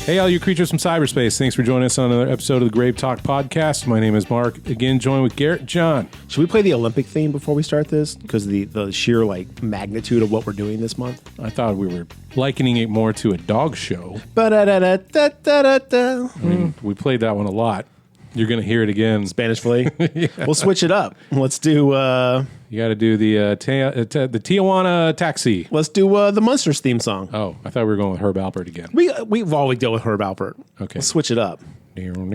Hey, all you creatures from cyberspace. Thanks for joining us on another episode of the GraveTalk podcast. My name is Mark. Again, joined with Garrett and John. Should we play the Olympic theme before we start this? Because of the sheer magnitude of what we're doing this month. I thought we were likening it more to a dog show. Ba-da-da-da-da-da-da. I mean, we played that one a lot. You're going to hear it again. Spanish Flea? Yeah. We'll switch it up. Let's do... You got to do the Tijuana Taxi. Let's do the Munsters theme song. Oh, I thought we were going with Herb Alpert again. We've always dealt with Herb Alpert. Okay. Let's switch it up. Tremendous.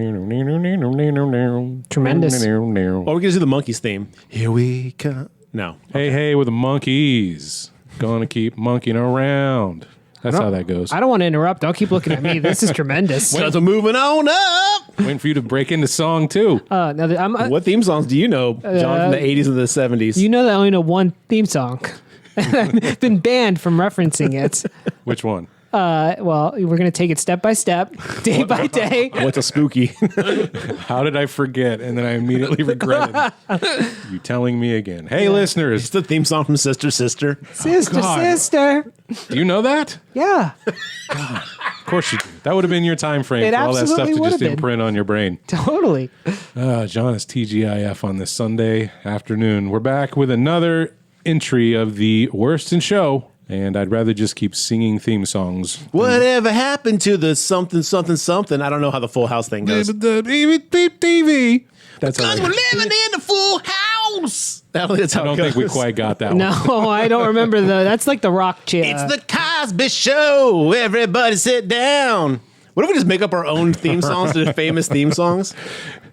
Or we can do the Monkeys theme. Here we come. No. Hey, with the monkeys. Gonna keep monkeying around. That's how that goes. I don't want to interrupt. Don't keep looking at me. This is tremendous. So moving on up. Waiting for you to break into song, too. What theme songs do you know, John, from the 80s and the 70s? You know that I only know one theme song. I've been banned from referencing it. Which one? Well, we're going to take it step by step, day by day. What's a spooky? How did I forget? And then I immediately regretted you telling me again. Hey, listeners. It's the theme song from Sister. Sister. Do you know that? Yeah. God, of course you do. That would have been your time frame for all that stuff to just imprint on your brain. Totally. John is TGIF on this Sunday afternoon. We're back with another entry of the Worst in Show. And I'd rather just keep singing theme songs. Whatever happened to the something, something, something? I don't know how the Full House thing goes. TV. That's because we're living in the Full House. That's how I don't think we quite got that one. No, I don't remember that's like the rock chant. It's the Cosby Show. Everybody sit down. What if we just make up our own theme songs to the famous theme songs?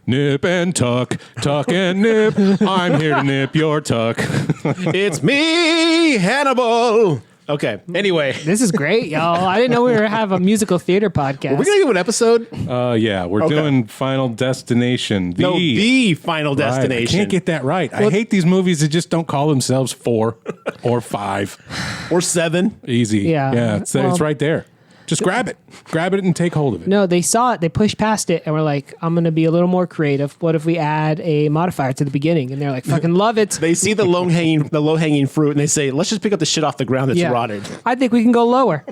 Nip and tuck, tuck and nip. I'm here to nip your tuck. It's me, Hannibal. Okay, anyway. This is great, y'all. I didn't know we were have a musical theater podcast. Are we going to do an episode? Yeah, we're doing Final Destination. The Final Destination. I can't get that right. I hate these movies that just don't call themselves 4 or 5. Or 7. Easy. Yeah. It's right there. Just grab it. Grab it and take hold of it. No, they saw it. They pushed past it and were like, I'm going to be a little more creative. What if we add a modifier to the beginning? And they're like, fucking love it. They see the low-hanging fruit and they say, let's just pick up the shit off the ground that's rotted. I think we can go lower.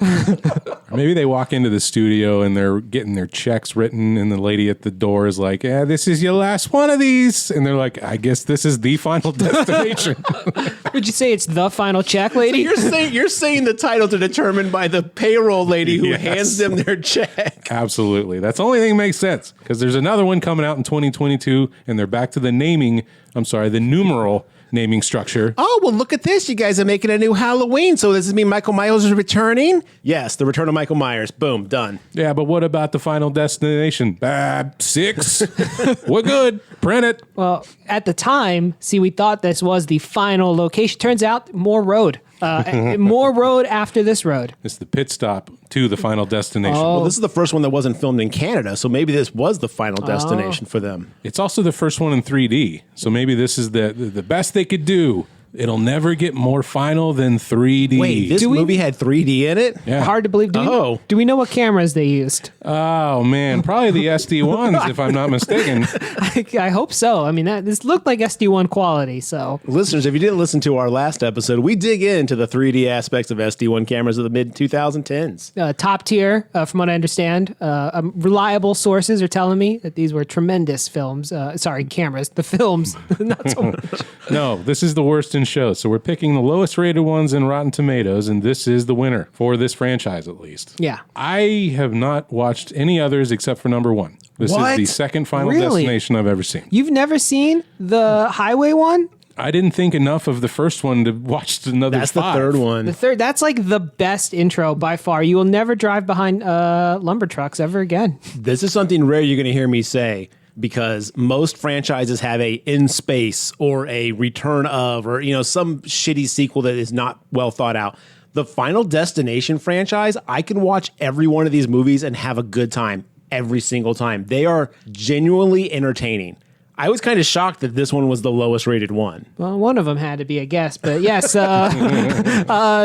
Maybe they walk into the studio and they're getting their checks written and the lady at the door is like, yeah, this is your last one of these. And they're like, I guess this is the Final Destination. Would you say it's the final check, lady? So you're saying the titles are determined by the payroll lady who hands them their check. Absolutely. That's the only thing that makes sense because there's another one coming out in 2022 and they're back to the numeral naming structure. Oh, well, look at this. You guys are making a new Halloween. So does this mean Michael Myers is returning? Yes, the return of Michael Myers. Boom, done. Yeah, but what about the Final Destination? 6. We're good. Print it. Well, at the time, we thought this was the final location. Turns out, more road. More road after this road. It's the pit stop to the Final Destination. Well, this is the first one that wasn't filmed in Canada, so maybe this was the Final Destination for them. It's also the first one in 3D, so maybe this is the best they could do. It'll never get more final than 3D. Wait, this movie had 3D in it? Yeah. Hard to believe. Do we know what cameras they used? Oh, man. Probably the SD1s, if I'm not mistaken. I hope so. I mean, this looked like SD1 quality, so. Listeners, if you didn't listen to our last episode, we dig into the 3D aspects of SD1 cameras of the mid-2010s. Top tier, from what I understand. Reliable sources are telling me that these were tremendous films. Cameras. The films, not so much. No, this is the worst in show. So we're picking the lowest rated ones in Rotten Tomatoes, and this is the winner for this franchise, at least. Yeah. I have not watched any others except for number 1. This is the second Final Destination I've ever seen. You've never seen the highway one? I didn't think enough of the first one to watch another 5. That's the third one. That's like the best intro by far. You will never drive behind lumber trucks ever again. This is something rare you're going to hear me say. Because most franchises have a in space or a return of or some shitty sequel that is not well thought out. The Final Destination franchise, I can watch every one of these movies and have a good time every single time. They are genuinely entertaining. I was kind of shocked that this one was the lowest rated one. Well, one of them had to be a guess, but yes. Well,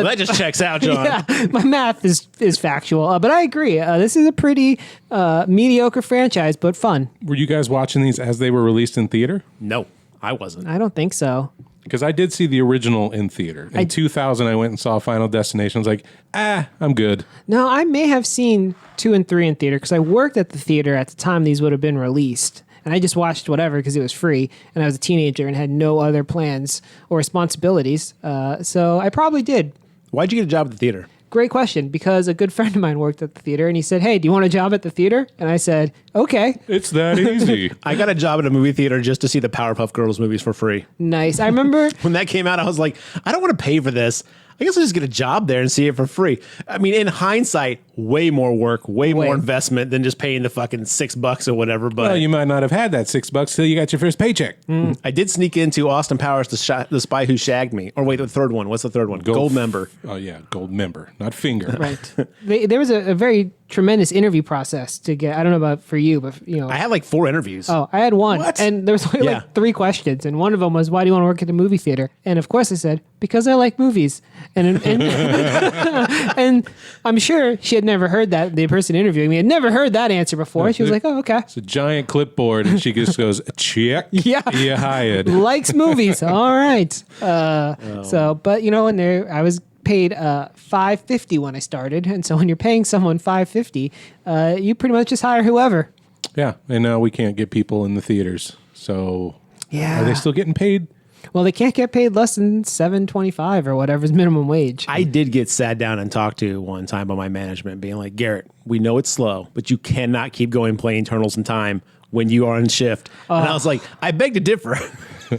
that just checks out, John. Yeah, my math is factual, but I agree. This is a pretty mediocre franchise, but fun. Were you guys watching these as they were released in theater? No. I wasn't. I don't think so. Because I did see the original in theater. In 2000, I went and saw Final Destination. I was like, I'm good. No, I may have seen 2 and 3 in theater because I worked at the theater at the time these would have been released. And I just watched whatever because it was free. And I was a teenager and had no other plans or responsibilities. So I probably did. Why'd you get a job at the theater? Great question, because a good friend of mine worked at the theater and he said, "Hey, do you want a job at the theater?" And I said, "Okay." It's that easy. I got a job at a movie theater just to see the Powerpuff Girls movies for free. Nice. I remember When that came out, I was like, I don't want to pay for this. I guess I'll just get a job there and see it for free. I mean, in hindsight, way more work, way more investment than just paying the fucking $6 or whatever. But Well, you might not have had that $6 till you got your first paycheck. I did sneak into Austin Powers, the Spy Who Shagged Me. Or wait, the third one. What's the third one? Gold Member. Oh, yeah. Gold member, not finger. right. There was a very tremendous interview process to get. I don't know about for you, but I had like 4 interviews. Oh, I had one, What? and there was only Yeah. like 3 questions, and one of them was, "Why do you want to work at a movie theater?" And of course, I said, "Because I like movies." And and I'm sure she had never heard that. The person interviewing me had never heard that answer before. She was like, "Oh, okay." It's a giant clipboard, and she just goes, check. Yeah. You hired. Likes movies. All right. So, but and there I was paid $5.50 when I started, and so when you're paying someone $5.50, you pretty much just hire whoever. Yeah, and now we can't get people in the theaters. So Yeah. are they still getting paid? Well, they can't get paid less than $7.25 or whatever's minimum wage. I did get sat down and talked to one time by my management, being like, Garrett, we know it's slow, but you cannot keep going playing Eternals in Time when you are on shift. And I was like, I beg to differ.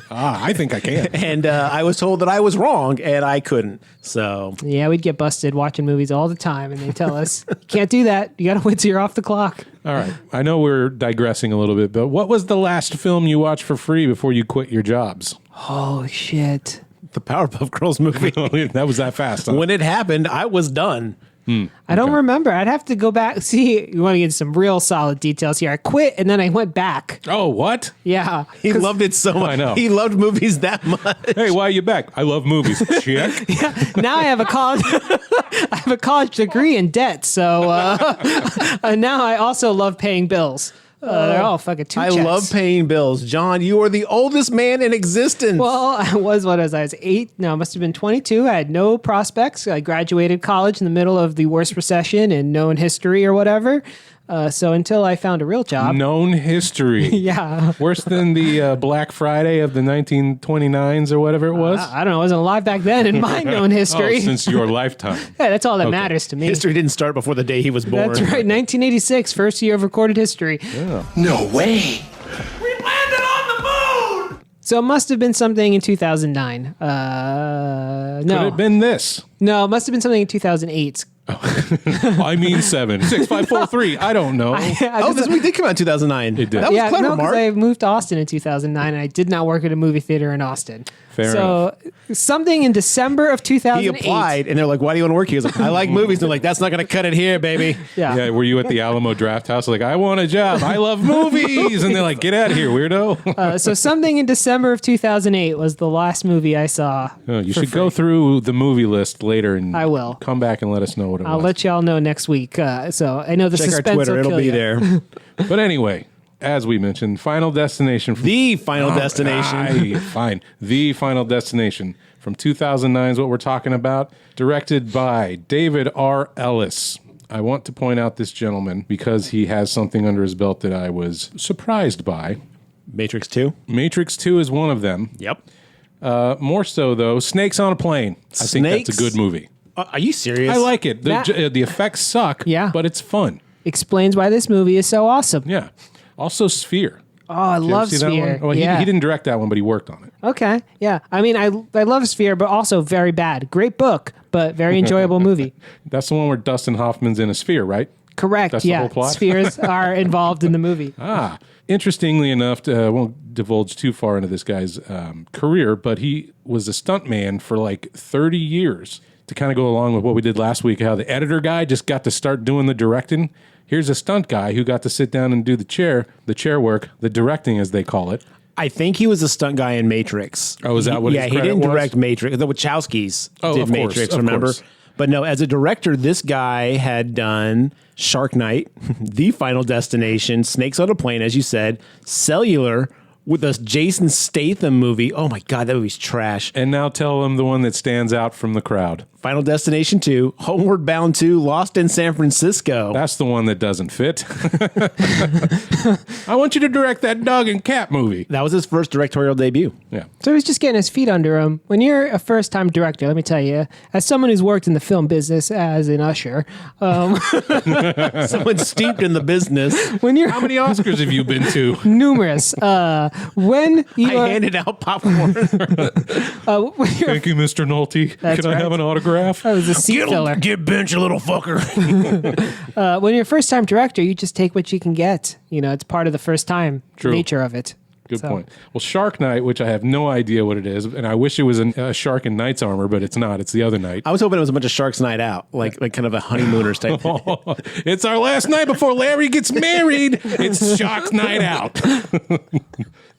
I think I can. And I was told that I was wrong and I couldn't. So Yeah, we'd get busted watching movies all the time, and they tell us, "You can't do that. You got to wait till you're off the clock." All right. I know we're digressing a little bit, but what was the last film you watched for free before you quit your jobs? Oh, shit. the Powerpuff Girls movie, That was that fast. Huh? when it happened, I was done. I don't remember. I'd have to go back. See, you want to get some real solid details here. I quit, and then I went back. Oh, what? Yeah. He loved it so much. I know. He loved movies that much. Hey, why are you back? I love movies. Check. Now I have a college I have a college degree in debt, so and now I also love paying bills. They're all fucking two I checks. love paying bills. John, you are the oldest man in existence. Well, I was 8? No, I must have been 22. I had no prospects. I graduated college in the middle of the worst recession in known history or whatever. So until I found a real job. Known history. Yeah. Worse than the Black Friday of the 1929s or whatever it was. I don't know. I wasn't alive back then in my known history. Oh, since your lifetime. Yeah, that's all that matters to me. History didn't start before the day he was born. That's right. 1986, first year of recorded history. No way. We landed on the moon! So it must have been something in 2009. Could it No. have been this? No, it must have been something in 2008. I mean 7. 6, 5, 4, 3. I don't know. Oh, this movie did come out in 2009. It did. That was Yeah, clever, no, 'cause Mark. I moved to Austin in 2009, and I did not work at a movie theater in Austin. Fair so something in December of 2008. He applied, and they're like, "Why do you want to work here?" He was like, "I like movies." And they're like, "That's not going to cut it here, baby." Yeah. Yeah, were you at the Alamo Draft House? Like, I want a job. I love movies. And they're like, get out of here, weirdo. So something in December of 2008 was the last movie I saw. Oh, you for should go free. through the movie list later and I will. come back and let us know what it I'll was. let y'all know next week. So I know the Check our suspense Twitter; will it'll kill be you. there. But anyway, as we mentioned, Final Destination. From, The Final Destination. Fine. The Final Destination from 2009 is what we're talking about. Directed by David R. Ellis. I want to point out this gentleman because he has something under his belt that I was surprised by. Matrix 2. Matrix 2 is one of them. Yep. More so, though, Snakes on a Plane. I think that's a Snakes? good movie. Are you serious? I like it. That- The effects suck, Yeah. but it's fun. Explains why this movie is so awesome. Yeah. Also, Sphere. Oh, I Did you ever love see that Sphere. one? Well, yeah. he didn't direct that one, but he worked on it. Okay. Yeah. I mean, I love Sphere, but also very bad. Great book, but very enjoyable movie. That's the one where Dustin Hoffman's in a sphere, right? Correct. That's the yeah. whole plot? Spheres are involved in the movie. Interestingly enough, I won't divulge too far into this guy's career, but he was a stuntman for like 30 years. To kind of go along with what we did last week, how the editor guy just got to start doing the directing. Here's a stunt guy who got to sit down and do the chair work, the directing as they call it. I think he was a stunt guy in Matrix. Oh, is that what his Yeah, he credit didn't was? direct Matrix. The Wachowskis Oh, did of course, Matrix, of remember? course. But no, as a director, this guy had done Shark Night, The Final Destination, Snakes on a Plane, as you said, Cellular, with the Jason Statham movie. Oh my God, that movie's trash. And now tell them the one that stands out from the crowd. Final Destination 2, Homeward Bound 2, Lost in San Francisco. That's the one that doesn't fit. I want you to direct that dog and cat movie. That was his first directorial debut. Yeah. So he's just getting his feet under him. When you're a first-time director, let me tell you, as someone who's worked in the film business as an usher, Someone steeped in the business. when you're How many Oscars have you been to? numerous, when you I are, handed out popcorn. when you're, Thank you, Mr. Nolte. That's Can I right. have an autograph? that was a seat filler. Get bench, you little fucker. When you're a first-time director, you just take what you can get. You know, it's part of the first-time True. nature of it. Good So- point. Well, Shark Night, which I have no idea what it is, and I wish it was a shark in knight's armor, but it's not. It's the other night. I was hoping it was a bunch of Sharks Night Out, like kind of a honeymooners type thing. It's our last night before Larry gets married. It's Shark Night Out.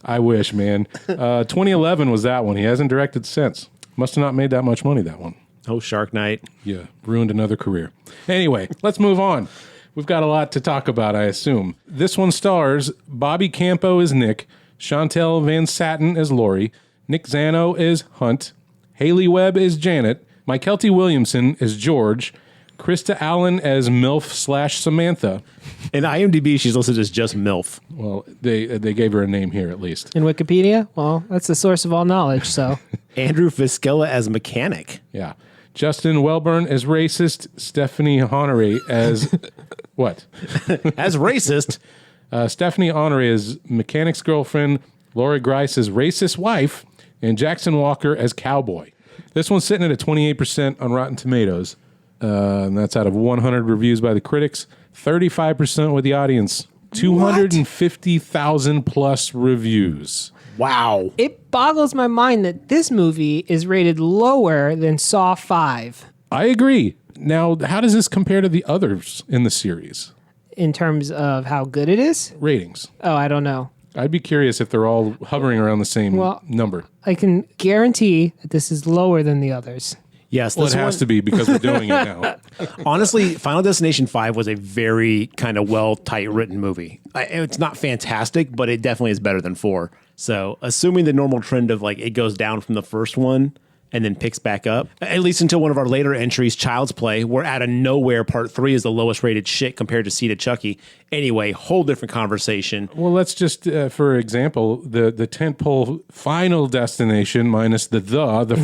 I wish, man. 2011 was that one. He hasn't directed since. Must have not made that much money, that one. Oh, Shark Night. Yeah, ruined another career. Anyway, let's move on. We've got a lot to talk about, I assume. This one stars Bobby Campo as Nick, Chantel Van Satten as Lori, Nick Zano as Hunt, Haley Webb as Janet, Mykelti Williamson as George, Krista Allen as MILF/Samantha. In IMDb, she's listed as just MILF. Well, they gave her a name here at least. In Wikipedia, well, that's the source of all knowledge. So Andrew Fiskella as mechanic. Yeah. Justin Welburn as racist, Stephanie Honore as what? As racist. Stephanie Honore as mechanic's girlfriend, Lori Grice as racist wife, and Jackson Walker as cowboy. This one's sitting at a 28% on Rotten Tomatoes. And that's out of 100 reviews by the critics, 35% with the audience, 250,000 plus reviews. Wow. it boggles my mind that this movie is rated lower than Saw 5 I agree. Now, how does this compare to the others in the series? in terms of how good it is. Ratings. Oh, I don't know. I'd be curious if they're all hovering around the same number. I can guarantee that this is lower than the others. Yes, Well, this it has one, to be because we're doing it now. honestly, Final Destination 5 was a very kind of well tight written movie. It's not fantastic, but it definitely is better than 4. So, assuming the normal trend of like it goes down from the first one and then picks back up, at least until one of our later entries, Child's Play, where out of nowhere, part 3 is the lowest rated shit compared to Seed of Chucky. Anyway, whole different conversation. Well, let's just, for example, the tentpole Final Destination minus the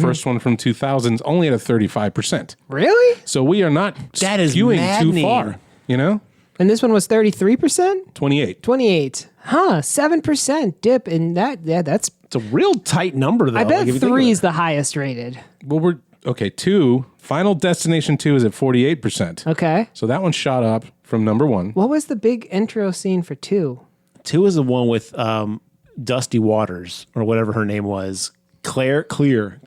first one from 2000 is only at a 35%. Really? So we are not That is skewing too maddening. far, you know? And this one was 33%? 28. 28. Huh, 7% dip in that. Yeah, that's. It's a real tight number, though. I bet like, if you think 3 about is the highest rated. Well, okay, 2, Final Destination 2 is at 48%. Okay. So that one shot up from number 1. What was the big intro scene for 2? it. 2 is the one with Dusty Waters, or whatever her name was. Clear.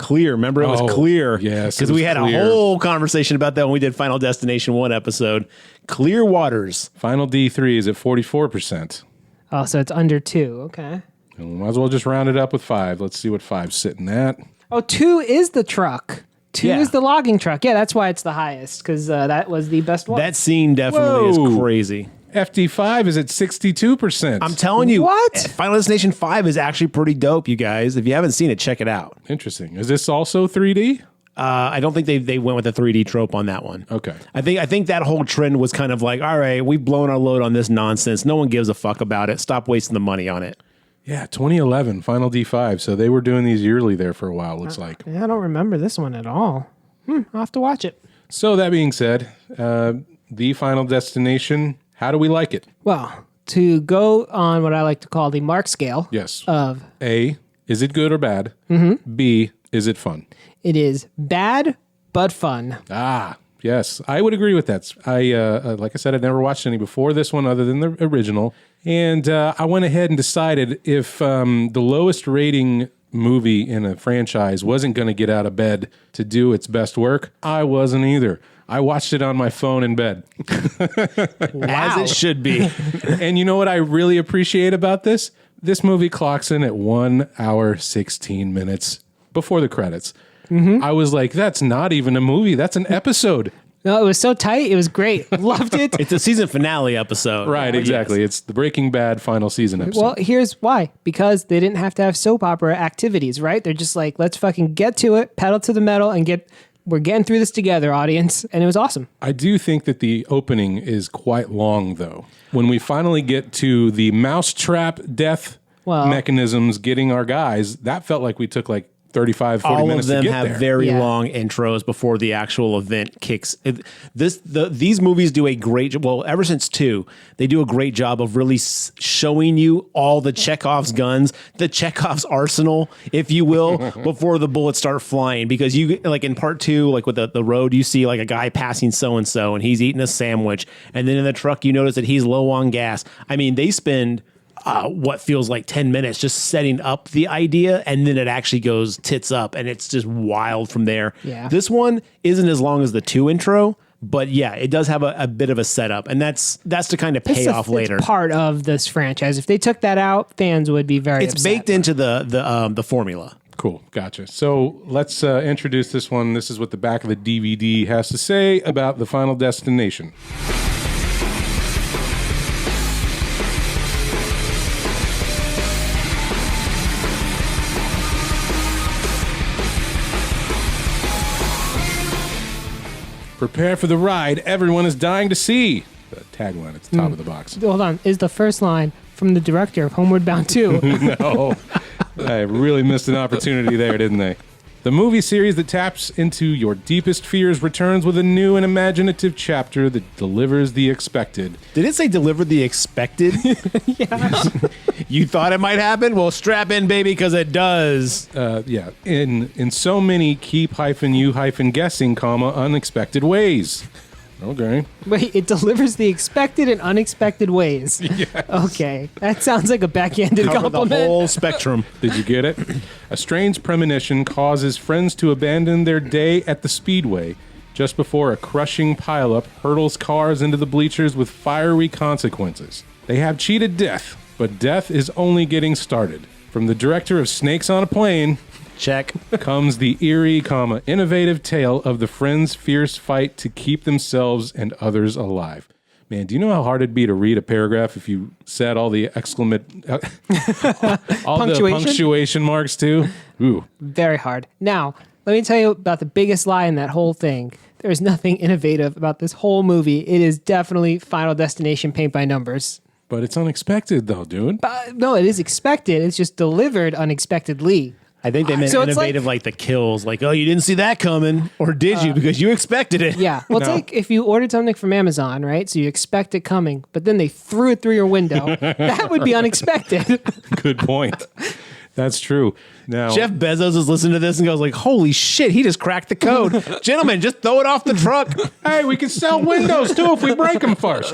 Remember, it was Oh, Clear. yes, it Because we was had Clear. a whole conversation about that when we did Final Destination 1 episode. Clear Waters. Final D3 is at 44%. Oh, so it's under 2. Okay. And we might as well just round it up with 5. Let's see what 5's sitting at. Oh, 2 is the truck. 2 Yeah. is the logging truck. Yeah, that's why it's the highest, because that was the best one. That scene definitely Whoa. is crazy. FD5 is at 62%. I'm telling you, What? Final Destination 5 is actually pretty dope, you guys. If you haven't seen it, check it out. Interesting. Is this also 3D? I don't think they went with the 3D trope on that one. Okay. I think that whole trend was kind of like, all right, we've blown our load on this nonsense. No one gives a fuck about it. Stop wasting the money on it. Yeah, 2011, Final D5. So they were doing these yearly there for a while, looks like. Yeah, I don't remember this one at all. I'll have to watch it. So that being said, the Final Destination, how do we like it? Well, to go on what I like to call the Mark scale Yes. of A, is it good or bad? Mm-hmm. B, is it fun? it is bad but fun. Ah, yes. I would agree with that. Like I said, I'd never watched any before this one other than the original. And I went ahead and decided if the lowest rating movie in a franchise wasn't going to get out of bed to do its best work, I wasn't either. I watched it on my phone in bed. As it should be. And you know what I really appreciate about this? This movie clocks in at 1 hour, 16 minutes before the credits. I was like, that's not even a movie. That's an episode. No, it was so tight. It was great. Loved it. It's a season finale episode. Right, exactly. Yes. It's the Breaking Bad final season episode. Well, here's why. Because they didn't have to have soap opera activities, right? They're just like, let's fucking get to it, pedal to the metal, and we're getting through this together, audience. And it was awesome. I do think that the opening is quite long, though. When we finally get to the mousetrap death mechanisms getting our guys, that felt like we took like 35, 40 All minutes of them to get have there. very long intros before the actual event kicks. These movies do a great job. Well, ever since 2, they do a great job of really showing you all the Chekhov's guns, the Chekhov's arsenal, if you will, before the bullets start flying. Because you, like in part 2, like with the road, you see like a guy passing so-and-so and he's eating a sandwich. And then in the truck, you notice that he's low on gas. I mean, they spend what feels like 10 minutes just setting up the idea, and then it actually goes tits up, and it's just wild from there. Yeah. This one isn't as long as the 2 intro, but yeah, it does have a bit of a setup, and that's to kind of pay off later. It's part of this franchise. If they took that out, fans would be very It's upset. baked into the formula. Cool, gotcha. So let's introduce this one. This is what the back of the DVD has to say about the Final Destination. Prepare for the ride everyone is dying to see. The tagline at the top of the box. Hold on. Is the first line from the director of Homeward Bound 2. No, I really missed an opportunity there, didn't they? The movie series that taps into your deepest fears returns with a new and imaginative chapter that delivers the expected. Did it say deliver the expected? Yeah. You thought it might happen? Well, strap in, baby, because it does. Yeah, in so many keep-you-guessing, unexpected ways. Okay. Wait, it delivers the expected and unexpected ways. Yes. Okay. That sounds like a backhanded Cover the compliment. whole spectrum. Did you get it? A strange premonition causes friends to abandon their day at the speedway just before a crushing pileup hurtles cars into the bleachers with fiery consequences. They have cheated death, but death is only getting started. From the director of Snakes on a Plane... Check. comes the eerie, innovative tale of the friends' fierce fight to keep themselves and others alive. Man, do you know how hard it'd be to read a paragraph if you said all the all the punctuation marks too? Ooh. Very hard. Now, let me tell you about the biggest lie in that whole thing. There's nothing innovative about this whole movie. It is definitely Final Destination paint by numbers. But it's unexpected though, dude. No, it is expected. It's just delivered unexpectedly. I think they meant So it's innovative like the kills. Like, oh, you didn't see that coming. Or did you? Because you expected it. Yeah. Well, it's No. like if you ordered something from Amazon, right? So you expect it coming, but then they threw it through your window. That would be unexpected. Good point. That's true. Now, Jeff Bezos is listening to this and goes like, holy shit, he just cracked the code. Gentlemen, just throw it off the truck. hey, we can sell windows too if we break them first.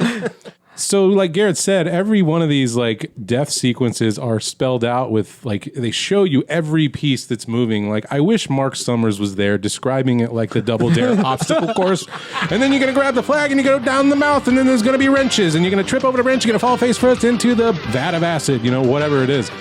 So, like Garrett said, every one of these like death sequences are spelled out with like they show you every piece that's moving. Like I wish Mark Summers was there describing it like the Double Dare obstacle course. And then you're gonna grab the flag and you go down the mouth, and then there's gonna be wrenches, and you're gonna trip over the wrench, you're gonna fall face first into the vat of acid, whatever it is.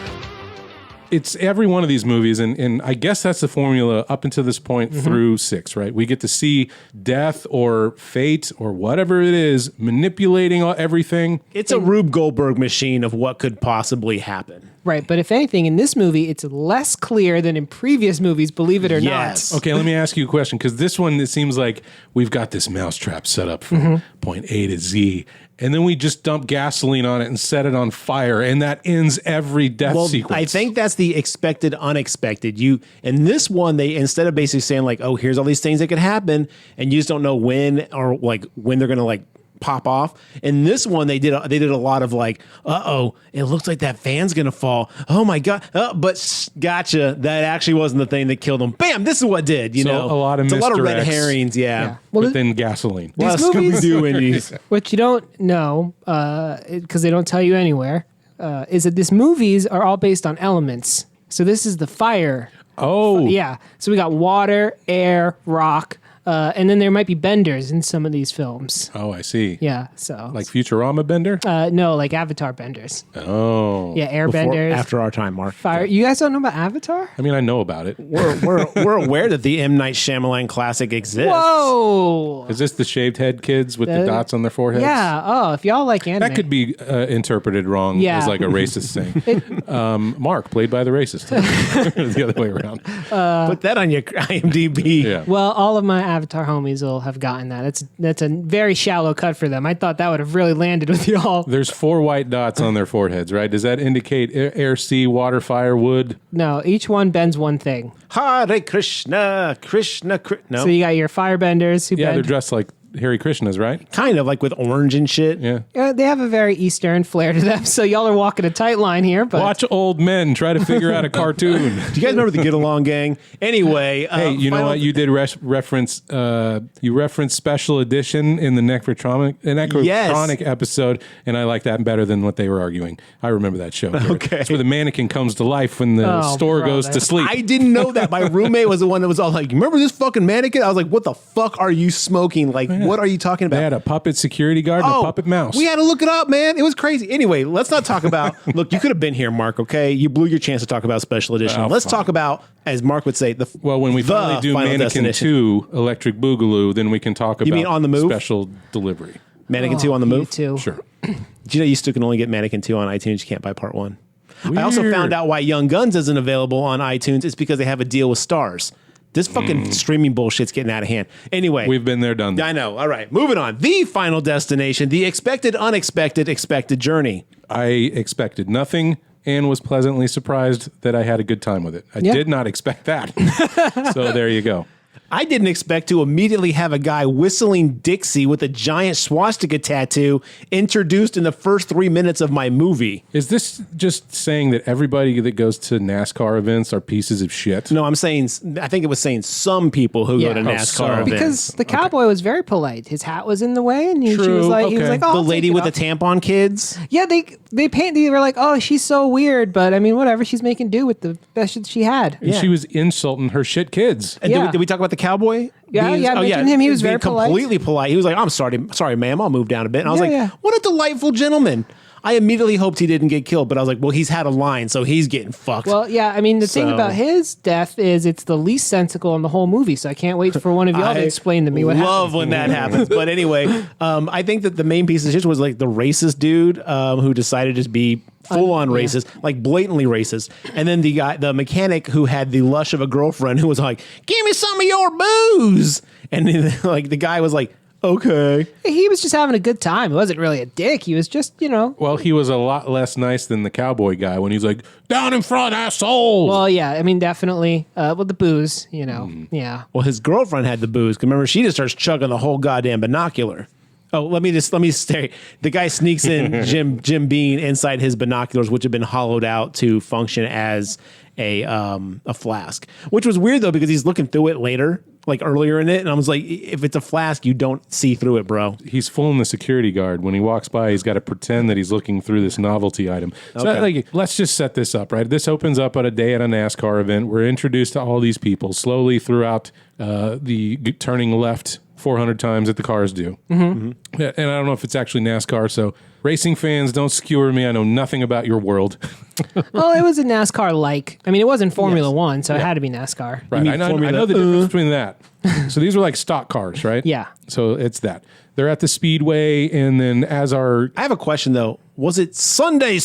It's every one of these movies, and I guess that's the formula up until this point through 6, right? We get to see death or fate or whatever it is manipulating everything. It's a Rube Goldberg machine of what could possibly happen. Right. But if anything, in this movie, it's less clear than in previous movies, believe it or Yes. not. Okay, let me ask you a question, because this one, it seems like we've got this mousetrap set up from point A to Z, and then we just dump gasoline on it and set it on fire, and that ends every death sequence. I think that's the expected unexpected. In this one, they instead of basically saying like, oh, here's all these things that could happen, and you just don't know when or like when they're gonna like pop off. In this one, they did a lot of like, it looks like that fan's gonna fall. Oh my god! But gotcha, that actually wasn't the thing that killed them. Bam! This is what did. So a lot of it's a lot of red misdirects. herrings. Yeah. Well, but then gasoline. A lot of These movies- Scooby-Doo in these. What you don't know, because they don't tell you anywhere, is that these movies are all based on elements. So this is the fire. Oh, Yeah. So we got water, air, rock, And then there might be benders in some of these films. Oh, I see. Yeah, so Like Futurama bender? no, like Avatar benders. Oh. Yeah, air Before, benders. after our time, Mark. Fire. You guys don't know about Avatar? I mean, I know about it. We're aware that the M. Night Shyamalan classic exists. Whoa. Is this the shaved head kids with the dots on their foreheads? Yeah. Oh, if y'all like anime, That could be interpreted wrong Yeah. as like a racist thing. Mark, played by the racist. The other way around. Put that on your IMDb. Yeah. Well, all of my Avatar homies will have gotten that. That's a very shallow cut for them. I thought that would have really landed with y'all. There's 4 white dots on their foreheads, right? Does that indicate air, sea, water, fire, wood? No, each one bends one thing. Hare Krishna, Krishna, no. So you got your firebenders who Yeah, they're bend. dressed like Hare Krishnas, right? Kind of like with orange and shit. Yeah. They have a very Eastern flair to them. So y'all are walking a tight line here. But Watch old men try to figure out a cartoon. Do you guys remember the Get Along Gang? Anyway, Hey, you know what? You did reference. You referenced special edition in the necrotronic episode, and I like that better than what they were arguing. I remember that show. Gary. Okay. It's where the mannequin comes to life when the store goes to brother. sleep. I didn't know that. My roommate was the one that was all like, "Remember this fucking mannequin?" I was like, "What the fuck are you smoking? Like, what are you talking about?" They had a puppet security guard and a puppet mouse. We had to look it up, man. It was crazy. Anyway, let's not talk about. Look, you could have been here, Mark. Okay, you blew your chance to talk about special edition. Oh, let's fine. talk about, as Mark would say, Well, when we the finally do Final Mannequin Destination. 2 Electric Boogaloo, then we can talk about mean On the Move? special delivery. Mannequin 2 on the you move. too. Sure. Did you know you still can only get Mannequin 2 on iTunes? You can't buy part 1. I also Weird. found out why Young Guns isn't available on iTunes. It's because they have a deal with Stars. This fucking streaming bullshit's getting out of hand. Anyway. We've been there, done that. I know. All right. Moving on. The Final Destination, the expected, unexpected, expected journey. I expected nothing and was pleasantly surprised that I had a good time with it. I Yeah. did not expect that. So there you go. I didn't expect to immediately have a guy whistling Dixie with a giant swastika tattoo introduced in the first 3 minutes of my movie. Is this just saying that everybody that goes to NASCAR events are pieces of shit? No, I'm saying, I think it was saying some people who Yeah. go to Oh, NASCAR some. events. Because the cowboy was very polite. His hat was in the way, and she was True, like, he was okay. like, "Oh, The I'll lady take with it the off." tampon kids. Yeah, they were like, "Oh, she's so weird," but I mean, whatever. She's making do with the best shit she had. And she was insulting her shit kids. And Yeah. did we talk about the cowboy? Yeah, yeah, I mentioned him. He was being very polite. completely polite. He was like, "I'm sorry, ma'am. I'll move down a bit." And I was Yeah, like, yeah. "What a delightful gentleman." I immediately hoped he didn't get killed, but I was like, "Well, he's had a line, so he's getting fucked." Well, yeah, I mean, the thing So- about his death is it's the least sensical in the whole movie, so I can't wait for one of y'all to explain to me what happened. love when that happens. But anyway, I think that the main piece of shit was like the racist dude who decided to just be full on racist, like blatantly racist. And then the mechanic who had the lush of a girlfriend who was like, "Give me some of your booze." And then, like the guy was like, "Okay." He was just having a good time. He wasn't really a dick. He was just, Well, he was a lot less nice than the cowboy guy when he's like, down in front, asshole. well, yeah, I mean, definitely with the booze, yeah. Well, his girlfriend had the booze. 'Cause remember, she just starts chugging the whole goddamn binocular. Oh, let me stay. The guy sneaks in Jim Beam inside his binoculars, which have been hollowed out to function as a flask. Which was weird though, because he's looking through it later, like earlier in it, and I was like, if it's a flask, you don't see through it, bro. He's fooling the security guard. When he walks by, he's got to pretend that he's looking through this novelty item. So, Okay. let's just set this up, right? This opens up at a day at a NASCAR event. We're introduced to all these people slowly throughout turning left 400 times that the cars do. Mm-hmm. Yeah, and I don't know if it's actually NASCAR, so racing fans, don't skewer me. I know nothing about your world. Well, it was a NASCAR-like. I mean, it wasn't Formula One, so it had to be NASCAR. Right. mean I know Formula- the difference between that. So these were like stock cars, right? Yeah. So it's that. They're at the speedway, and then as our I have a question though. Was it Sunday?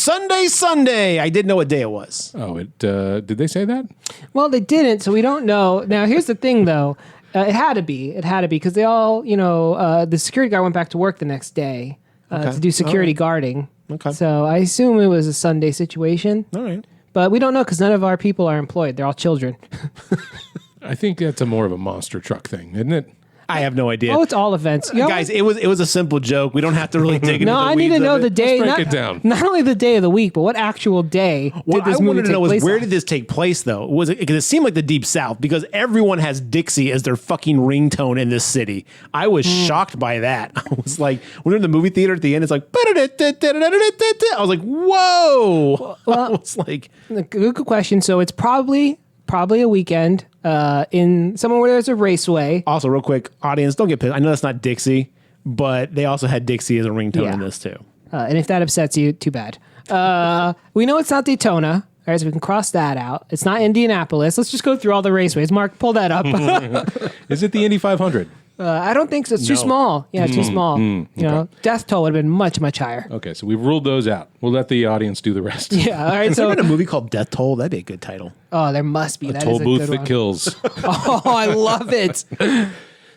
I didn't know what day it was. did they say that? Well, they didn't, so we don't know. Now, here's the thing, though. It had to be. It had to be, because they all, the security guard went back to work the next day to do security guarding. Okay. So I assume it was a Sunday situation. All right. But we don't know, because none of our people are employed. They're all children. I think that's more of a monster truck thing, isn't it? I have no idea. Oh, it's all events. You know Guys, it was a simple joke. We don't have to really dig into no, the I need to weeds know of the it. day. break Not, it down. not only the day of the week, but what actual day What did this I movie wanted to take know is place where on? did this take place though? Was it because it seemed like the deep south because everyone has Dixie as their fucking ringtone in this city. I was shocked by that. I was like, when we're in the movie theater at the end, it's like I was like, whoa. I was like, Good question. So it's probably probably a weekend in somewhere where there's a raceway. Also, real quick, audience, don't get pissed. I know that's not Dixie, but they also had Dixie as a ringtone Yeah. in this too. And if that upsets you, too bad. We know it's not Daytona. All right, so we can cross that out. It's not Indianapolis. Let's just go through all the raceways. Mark, pull that up. Is it the Indy 500? I don't think so. It's too No. small. Yeah, too small. You know, death toll would have been much, much higher. Okay, so we've ruled those out. We'll let the audience do the rest. Yeah, all right. Has there So, been a movie called Death Toll? That'd be a good title. oh, there must be. That Toll is a booth good that one. kills. Oh, I love it.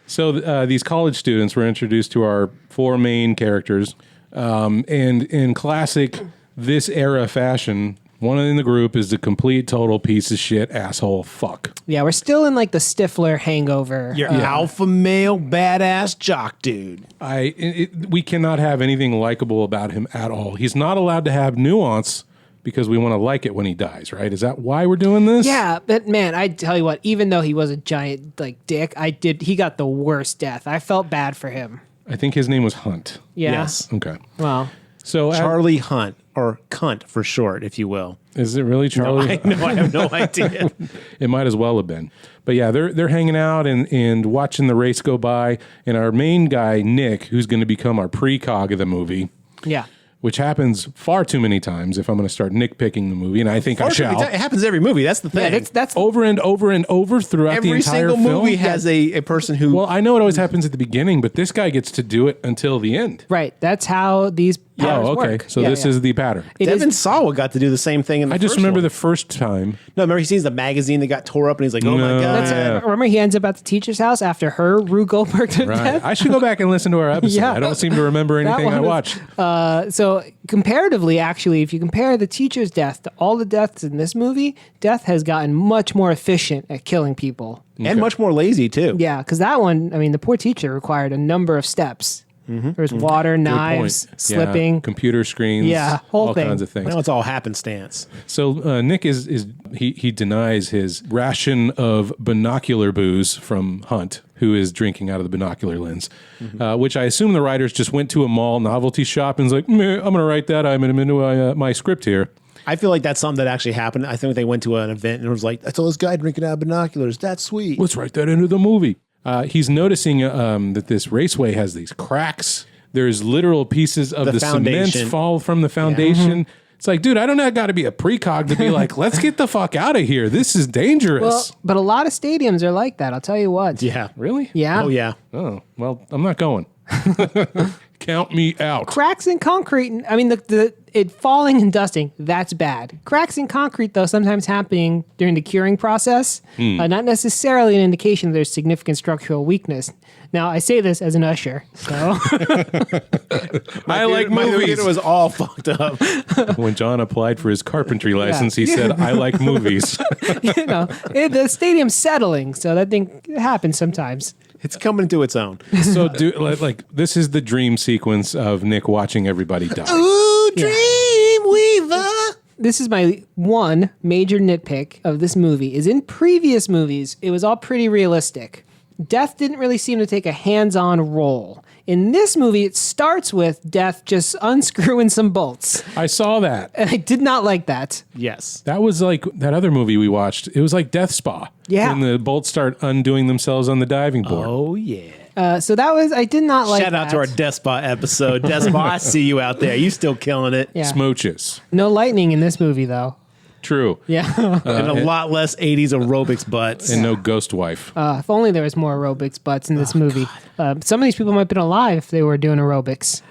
So these college students were introduced to our four main characters, and in classic this era fashion, one in the group is the complete total piece of shit asshole fuck. Yeah, we're still in like the Stifler hangover. Your alpha male badass jock dude. We cannot have anything likable about him at all. He's not allowed to have nuance because we want to like it when he dies, right? Is that why we're doing this? Yeah, but man, I tell you what, even though he was a giant like dick, he got the worst death. I felt bad for him. I think his name was Hunt. Yeah. Yes. Okay. Well, So Charlie Hunt, or Cunt for short, if you will. is it really Charlie? I know, I have no idea. It might as well have been. But yeah, they're hanging out and watching the race go by. And our main guy, Nick, who's going to become our precog of the movie, yeah. which happens far too many times if I'm going to start nitpicking the movie, and I think I shall. It happens every movie. That's the thing. Yeah, that's Over and over and over throughout the every entire single film. movie has a person who. Well, I know it always happens at the beginning, but this guy gets to do it until the end. right. That's how these powers Oh, okay. work. So Yeah, this yeah. is the pattern. It Devin is- Sawa got to do the same thing in the I just first remember one. the first time. No, remember he sees the magazine that got tore up and he's like, oh No, my God. yeah. Remember, he ends up at the teacher's house after her Rue Goldberg to Right. death. I should go back and listen to our episode. Yeah. I don't seem to remember That anything I one watched. So comparatively, actually, if you compare the teacher's death to all the deaths in this movie, Death has gotten much more efficient at killing people. And much more lazy, too. Yeah, because that one, I mean, the poor teacher required a number of steps. There's water, knives, Good point. slipping. Yeah, computer screens, Yeah, whole all thing. kinds of things. Now it's all happenstance. So Nick he denies his ration of binocular booze from Hunt, who is drinking out of the binocular lens, which I assume the writers just went to a mall novelty shop and was like, "Meh, I'm going to write that. I'm into my script here." I feel like that's something that actually happened. I think they went to an event and it was like, I saw this guy drinking out of binoculars. That's sweet. Let's write that into the movie. He's noticing that this raceway has these cracks. There's literal pieces of the cement foundation. fall from the foundation. It's like, dude, I don't got to be a precog to be like, let's get the fuck out of here. This is dangerous. Well, but a lot of stadiums are like that. I'll tell you what. Yeah. Really? Yeah. Oh, yeah. Oh, well, I'm not going. Count me out. Cracks in concrete. I mean, it falling and dusting, that's bad. Cracks in concrete, though, sometimes happening during the curing process, not necessarily an indication that there's significant structural weakness. Now, I say this as an usher, so I like My movies. theater was all fucked up. When John applied for his carpentry license, he said, I like movies. the stadium's settling, so that thing happens sometimes. It's coming to its own. So, this is the dream sequence of Nick watching everybody die. Ooh, Dreamweaver. This is my one major nitpick of this movie is in previous movies, it was all pretty realistic. Death didn't really seem to take a hands-on role. In this movie, it starts with Death just unscrewing some bolts. I saw that. And I did not like that. Yes. That was like that other movie we watched. It was like Death Spa. Yeah. When the bolts start undoing themselves on the diving board. Oh, yeah. So that was, I did not like Shout out that. to our Despot episode. Despot, I see you out there. You still killing it. Yeah. Smooches. No lightning in this movie, though. True. Yeah. And a lot less 80s aerobics butts. And no ghost wife. If only there was more aerobics butts in this movie. Some of these people might have been alive if they were doing aerobics.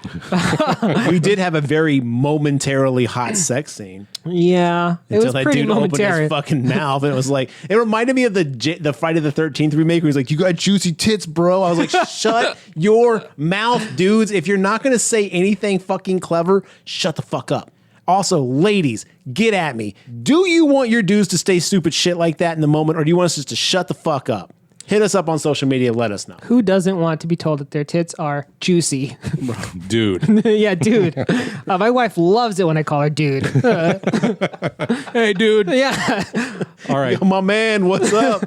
We did have a very momentarily hot sex scene. Yeah. It Until was that pretty dude opened momentary. his fucking mouth, and it was like, it reminded me of the Friday the 13th remake where he's like, you got juicy tits, bro. I was like, shut your mouth, dudes. If you're not going to say anything fucking clever, shut the fuck up. Also, ladies, get at me. Do you want your dudes to say stupid shit like that in the moment, or do you want us just to shut the fuck up? Hit us up on social media. Let us know. Who doesn't want to be told that their tits are juicy? Dude. Yeah, dude. My wife loves it when I call her dude. Hey, dude. Yeah. All right. My man, what's up?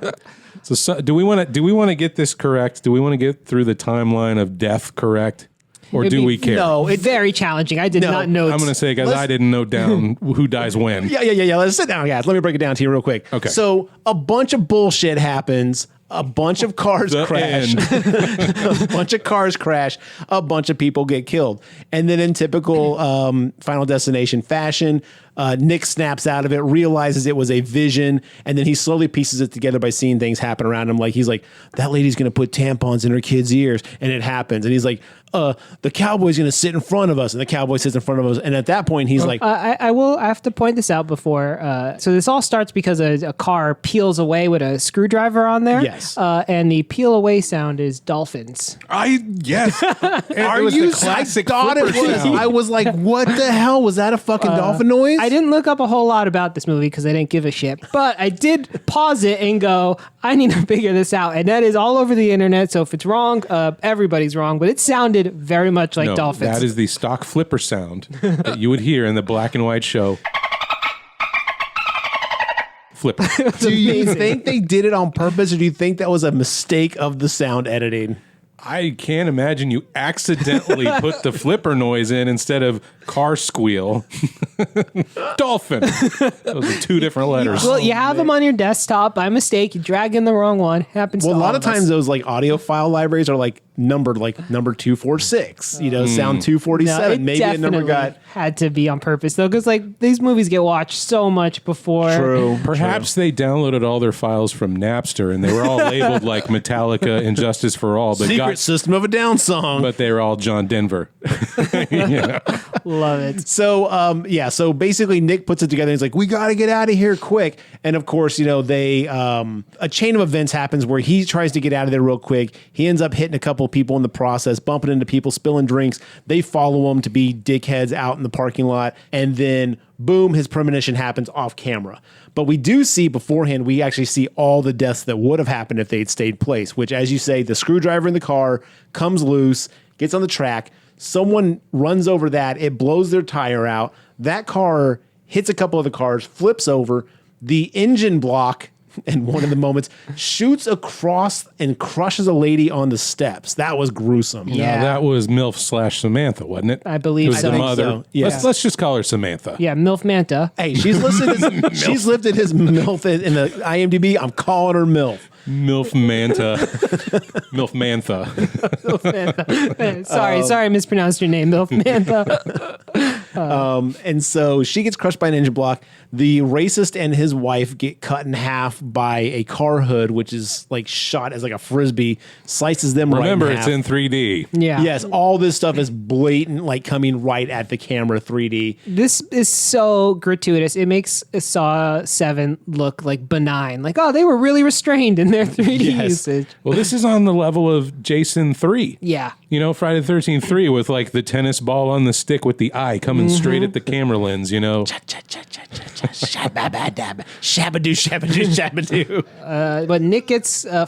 So do we want to get this correct? Do we want to get through the timeline of death correct? Or It'd do be we care? No, It's very challenging. I did No, not know. I'm going to say, guys, I didn't note down who dies when. Yeah. Let's sit down, guys. Let me break it down to you real quick. Okay. So a bunch of bullshit happens. A bunch of cars The crash. end. A bunch of cars crash. A bunch of people get killed. And then in typical Final Destination fashion, Nick snaps out of it, realizes it was a vision, and then he slowly pieces it together by seeing things happen around him. Like he's like, that lady's going to put tampons in her kids' ears, and it happens. And he's like, the cowboy's going to sit in front of us, and the cowboy sits in front of us. And at that point, he's like, I have to point this out before. So this all starts because a car peels away with a screwdriver on there. Yes. And the peel away sound is dolphins. Yes. are was you? the classic I thought it flipper was. sound. I was like, what the hell was that? A fucking dolphin noise? I didn't look up a whole lot about this movie because I didn't give a shit. But I did pause it and go, I need to figure this out. And that is all over the internet. So if it's wrong, everybody's wrong. But it sounded very much like No, dolphins. that is the stock flipper sound that you would hear in the black and white show. Flipper. Do you think they did it on purpose, or do you think that was a mistake of the sound editing? I can't imagine you accidentally put the flipper noise in instead of car squeal. Dolphin. Those are two different letters. Well, you have them on your desktop by mistake. You drag in the wrong one. Happens Well, to a lot all of times us. those like audio file libraries are like numbered like number 246, you know, sound No, 247. it Maybe a number definitely got had to be on purpose though, because like these movies get watched so much before. true. Perhaps they downloaded all their files from Napster and they were all labeled like Metallica and Justice for All, but Secret System of a Down song. but they were all John Denver. Yeah. Love it. So so basically Nick puts it together and he's like, we got to get out of here quick. And of course, you know, they a chain of events happens where he tries to get out of there real quick. He ends up hitting a couple of people in the process, bumping into people, spilling drinks. They follow him to be dickheads out in the parking lot. And then boom, his premonition happens off camera. But we do see beforehand, we actually see all the deaths that would have happened if they'd stayed place, which, as you say, the screwdriver in the car comes loose, gets on the track. Someone runs over that. It blows their tire out. That car hits a couple of the cars, flips over. The engine block, in one of the moments, shoots across and crushes a lady on the steps. That was gruesome. Yeah. Now, that was MILF / Samantha, wasn't it? I believe it was so. the I think mother. so, yeah. Let's just call her Samantha. Yeah, MILF Manta. Hey, she's listed as she's listed as MILF in the IMDb. I'm calling her MILF. MILF Manta. MILF Mantha. Sorry, mispronounced your name, MILF Manta. And so she gets crushed by an engine block. The racist and his wife get cut in half by a car hood, which is like shot as like a frisbee, slices them Remember, right in it's half. in 3D. Yeah. Yes, all this stuff is blatant, like coming right at the camera 3D. This is so gratuitous. It makes Saw 7 look like benign. Like, oh, they were really restrained in their 3D Yes. usage. Well, this is on the level of Jason 3. Yeah. You know, Friday the 13th 3 with like the tennis ball on the stick with the eye coming straight at the camera lens, you know. Shabadoo, shabadoo. But Nick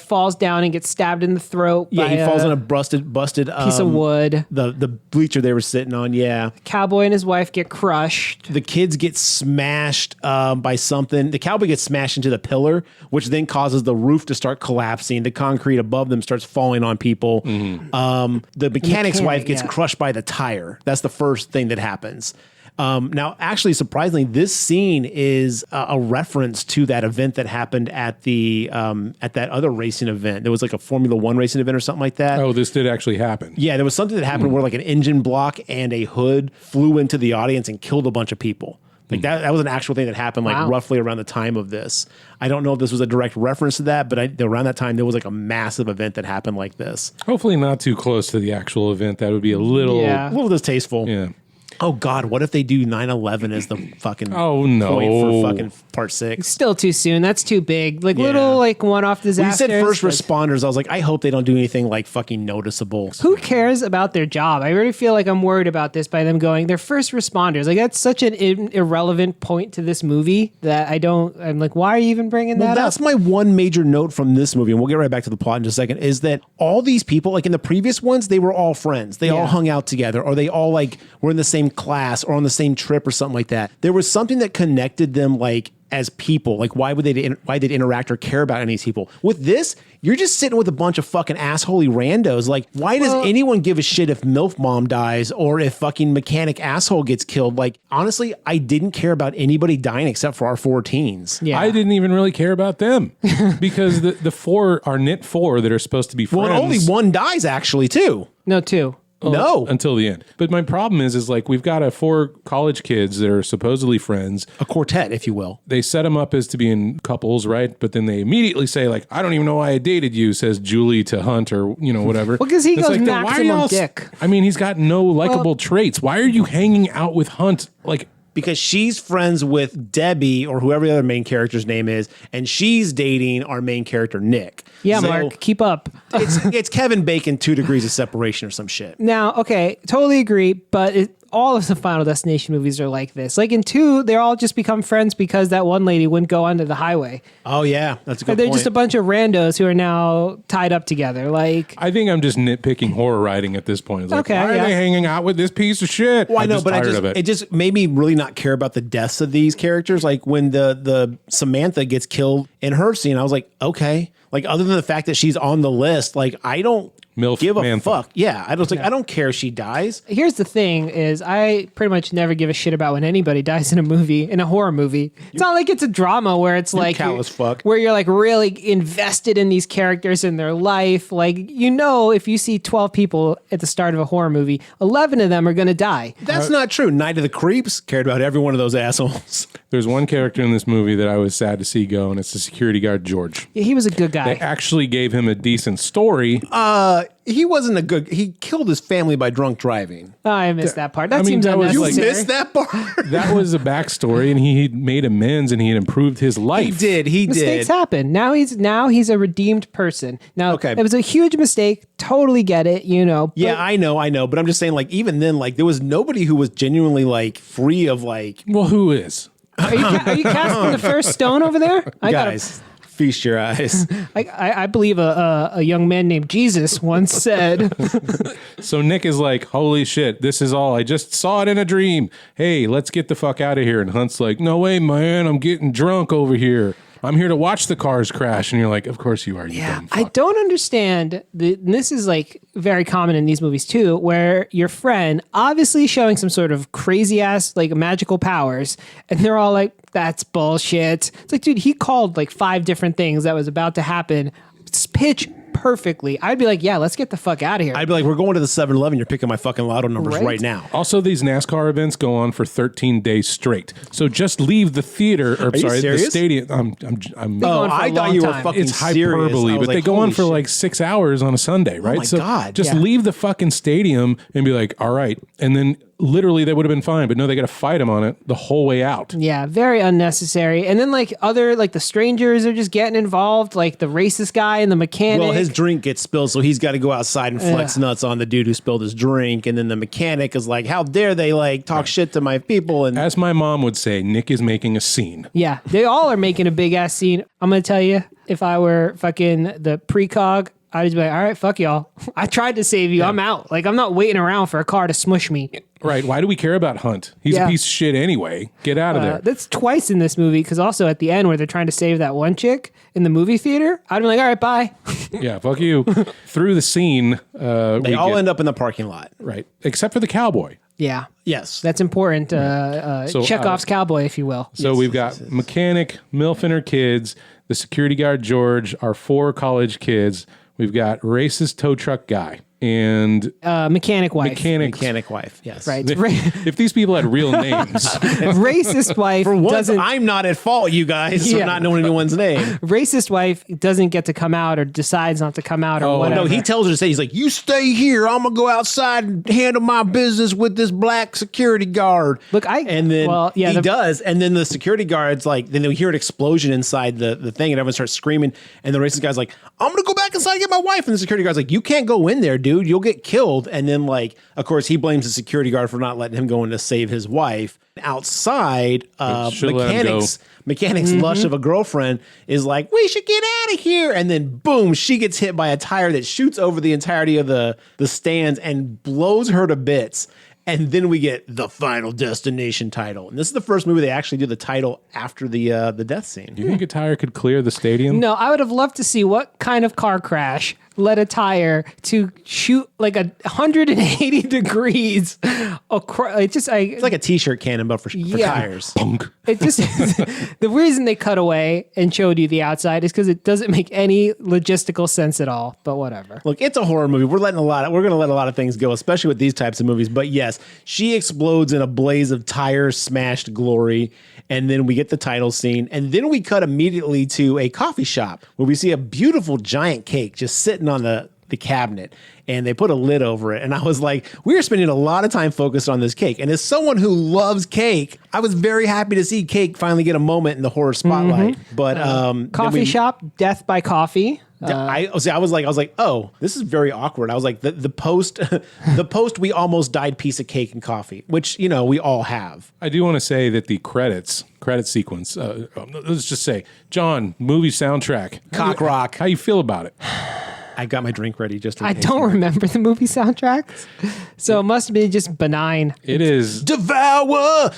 falls down and gets stabbed in the throat Yeah, by he falls on a busted piece of wood. The bleacher they were sitting on. Yeah, Cowboy and his wife get crushed. the kids get smashed by something. The cowboy gets smashed into the pillar, which then causes the roof to start collapsing. The concrete above them starts falling on people. The mechanic's Mechanic, wife gets yeah. crushed by the tire. That's the first thing that happens. Now, actually, surprisingly, this scene is a reference to that event that happened at the at that other racing event. There was like a Formula One racing event or something like that. Oh, this did actually happen. Yeah, there was something that happened where like an engine block and a hood flew into the audience and killed a bunch of people. Like that was an actual thing that happened like Wow. roughly around the time of this. I don't know if this was a direct reference to that, but around that time there was like a massive event that happened like this. Hopefully not too close to the actual event. That would be a little... Yeah. A little distasteful. Yeah. Oh God, what if they do 9/11 as the fucking Oh, no. point for fucking part 6? Still too soon. That's too big. Like Yeah. little like one-off When you disasters. said first like, responders, I was like, I hope they don't do anything like fucking noticeable. who cares about their job? I really feel like I'm worried about this by them going, they're first responders. Like that's such an irrelevant point to this movie that I'm like, why are you even bringing Well, that up? that's my one major note from this movie, and we'll get right back to the plot in just a second, is that all these people, like in the previous ones, they were all friends. They all Yeah. hung out together, or they all like were in the same class or on the same trip or something like that. There was something that connected them, like, as people. Like, why they'd interact or care about any of these people. With this, you're just sitting with a bunch of fucking assholey randos. Like, why does anyone give a shit if MILF Mom dies or if fucking mechanic asshole gets killed? Like, honestly, I didn't care about anybody dying except for our 4 teens. Yeah. I didn't even really care about them because the 4 are knit 4 that are supposed to be friends. Well, and only one dies, actually, too. No, 2. No. Until the end. But my problem is like we've got 4 college kids that are supposedly friends. A quartet, if you will. They set them up as to be in couples, right? But then they immediately say like, I don't even know why I dated you, says Julie to Hunt or, whatever. Well, because he It's goes like, then why are maximum y'all dick. I mean, he's got no likable traits. Why are you hanging out with Hunt? Like, because she's friends with Debbie or whoever the other main character's name is, and she's dating our main character, Nick. Yeah, So Mark, keep up. it's Kevin Bacon, 2 degrees of separation or some shit. Now, okay, totally agree, but all of the Final Destination movies are like this. Like in 2, they all just become friends because that one lady wouldn't go onto the highway. Oh, yeah. That's a good They're point. just a bunch of randos who are now tied up together. Like, I think I'm just nitpicking horror writing at this point. It's like, Okay, why yeah. are they hanging out with this piece of shit? Well, I know, but tired of it just made me really not care about the deaths of these characters. Like when the Samantha gets killed in her scene, I was like, okay. Like other than the fact that she's on the list, like I don't Milf give a Mantha. fuck. Yeah, I don't care if she dies. here's the thing is I pretty much never give a shit about when anybody dies in a movie, in a horror movie. It's not like it's a drama where it's like callous fuck. where you're like really invested in these characters and their life. Like, if you see 12 people at the start of a horror movie, 11 of them are going to die. That's not true. Night of the Creeps cared about every one of those assholes. There's one character in this movie that I was sad to see go, and it's the security guard, George. Yeah, he was a good guy. They actually gave him a decent story. He wasn't a good. He killed his family by drunk driving. Oh, I missed that part. That I mean, seems that was You like- unnecessary. missed that part. That was a backstory, and he made amends, and he had improved his life. He did. He Mistakes did. happen. Now he's a redeemed person. Now, Okay. it was a huge mistake. Totally get it. Yeah, but- I know. But I'm just saying, like, even then, like, there was nobody who was genuinely like free of like Well, who is? Are you casting the first stone over there? guys. Feast your eyes. I believe a young man named Jesus once said, So Nick is like, holy shit, this is all. I just saw it in a dream. Hey, let's get the fuck out of here. And Hunt's like, no way, man. I'm getting drunk over here. I'm here to watch the cars crash. And you're like, of course you are, you dumb fuck. I don't understand. This is like very common in these movies too, where your friend obviously showing some sort of crazy ass like magical powers, and they're all like, "That's bullshit." It's like, dude, he called like 5 different things that was about to happen. It's pitch perfectly. I'd be like, yeah, let's get the fuck out of here. I'd be like, we're going to the 7-Eleven. You're picking my fucking lotto numbers Right? right now. Also, these NASCAR events go on for 13 days straight. So just leave the theater, or you sorry, the serious? stadium. I'm Oh, going for a I thought long you were time. fucking it's serious. hyperbole, I was but they like, go on holy for shit. like 6 hours on a Sunday, right? my so God. just Yeah. leave the fucking stadium and be like, all right. And then literally they would have been fine, but no, they got to fight him on it the whole way out. Yeah, very unnecessary. And then like the strangers are just getting involved, like the racist guy and the mechanic. Well, his drink gets spilled, so he's got to go outside and flex Ugh. nuts on the dude who spilled his drink. And then the mechanic is like, how dare they like talk shit to my people? And As my mom would say, Nick is making a scene. Yeah, they all are making a big ass scene. I'm gonna tell you, if I were fucking the precog, I'd just be like, all right, fuck y'all. I tried to save you. I'm out. Like, I'm not waiting around for a car to smush me. Right. Why do we care about Hunt? He's Yeah. a piece of shit anyway. Get out of there. That's twice in this movie, because also at the end where they're trying to save that one chick in the movie theater, I'd be like, all right, bye. Yeah, fuck you. Through the scene, they all end up in the parking lot. right. Except for the cowboy. Yeah, Yes. that's important. So, Chekhov's cowboy, if you will. So we've got mechanic, MILF and her kids, the security guard George, our 4 college kids. We've got racist tow truck guy and Mechanic wife. Mechanic wife. Yes. Right. If these people had real names, Racist wife Once doesn't. I'm not at fault, you guys, for Yeah. not knowing anyone's name. Racist wife doesn't get to come out or decides not to come out or Oh, whatever. No, he tells her to stay. He's like, you stay here. I'm going to go outside and handle my business with this black security guard. Look, And then he does. And then the security guard's like, then they hear an explosion inside the thing and everyone starts screaming. And the racist guy's like, I'm going to go back inside and get my wife. And the security guard's like, you can't go in there, dude. You'll get killed. And then, like, of course, he blames the security guard for not letting him go in to save his wife. Outside, Should let him go. Mechanic's lush of a girlfriend is like, we should get out of here. And then boom, she gets hit by a tire that shoots over the entirety of the stands and blows her to bits. And then we get the Final Destination title. And this is the first movie they actually do the title after the death scene. Do you think a tire could clear the stadium? No, I would have loved to see what kind of car crash led a tire to shoot like 180 degrees across. It's like a t-shirt cannon, but for tires. Punk. It just the reason they cut away and showed you the outside is because it doesn't make any logistical sense at all. But whatever. Look, it's a horror movie. We're going to let a lot of things go, especially with these types of movies. But yes, she explodes in a blaze of tire smashed glory, and then we get the title scene, and then we cut immediately to a coffee shop where we see a beautiful giant cake just sitting on the cabinet, and they put a lid over it. And I was like, we are spending a lot of time focused on this cake. And as someone who loves cake, I was very happy to see cake finally get a moment in the horror spotlight. But Coffee shop, Death by Coffee. I was like, oh, this is very awkward. I was like, the post, the post, we almost died piece of cake and coffee, which, you know, we all have. I do want to say that the credit sequence, let's just say, John, movie soundtrack. Cock rock. How you feel about it? I got my drink ready just in I case. don't remember the movie soundtracks, so it must be just benign. It is Devour.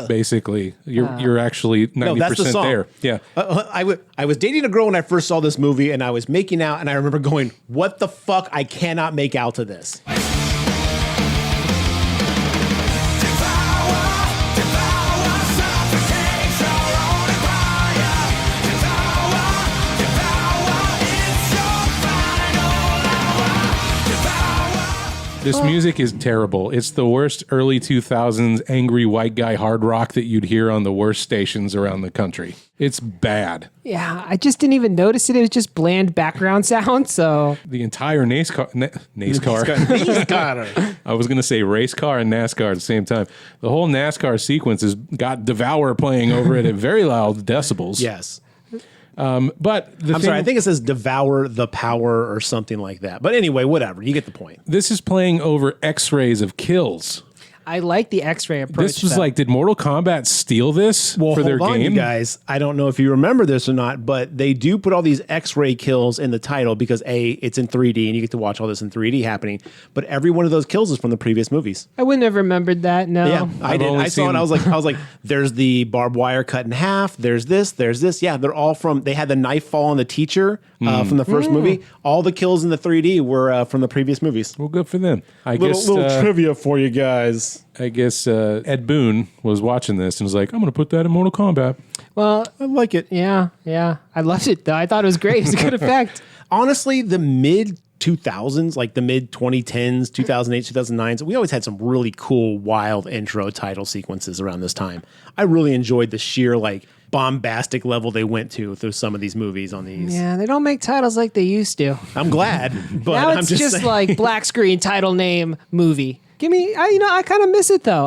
basically you're actually 90% that's the song. there. Yeah. I was dating a girl when I first saw this movie, and I was making out, and I remember going, what the fuck? I cannot make out to this. This music is terrible. It's the worst early 2000s angry white guy hard rock that you'd hear on the worst stations around the country. It's bad. Yeah, I just didn't even notice it. It was just bland background sound. So The entire NASCAR. I was going to say race car and NASCAR at the same time. The whole NASCAR sequence has got Devour playing over it at very loud decibels. Yes. But I'm sorry, I think it says Devour the Power or something like that. But anyway, whatever. You get the point. this is playing over X-rays of kills. I like the X-ray approach. This was though. like, did Mortal Kombat steal this for their hold on, game? you guys. I don't know if you remember this or not, but they do put all these X-ray kills in the title because it's in 3D and you get to watch all this in 3D happening. But every one of those kills is from the previous movies. I wouldn't have remembered that. No. Yeah, I did. only I saw it. seen- I was like, there's the barbed wire cut in half. There's this. Yeah, they're all from. They had the knife fall on the teacher from the first movie. All the kills in the 3D were from the previous movies. Well, good for them. I Little guess trivia for you guys. Ed Boon was watching this and was like, I'm going to put that in Mortal Kombat. Well, I like it. yeah. I loved it though. I thought it was great. It was a good effect. Honestly, the mid 2000s, like the mid 2010s, 2008, 2009s, we always had some really cool, wild intro title sequences around this time. I really enjoyed the sheer like bombastic level they went to through some of these movies on these. Yeah, they don't make titles like they used to. I'm glad, but Now I'm it's just just saying. like black screen title name movie. Give me, I kind of miss it though.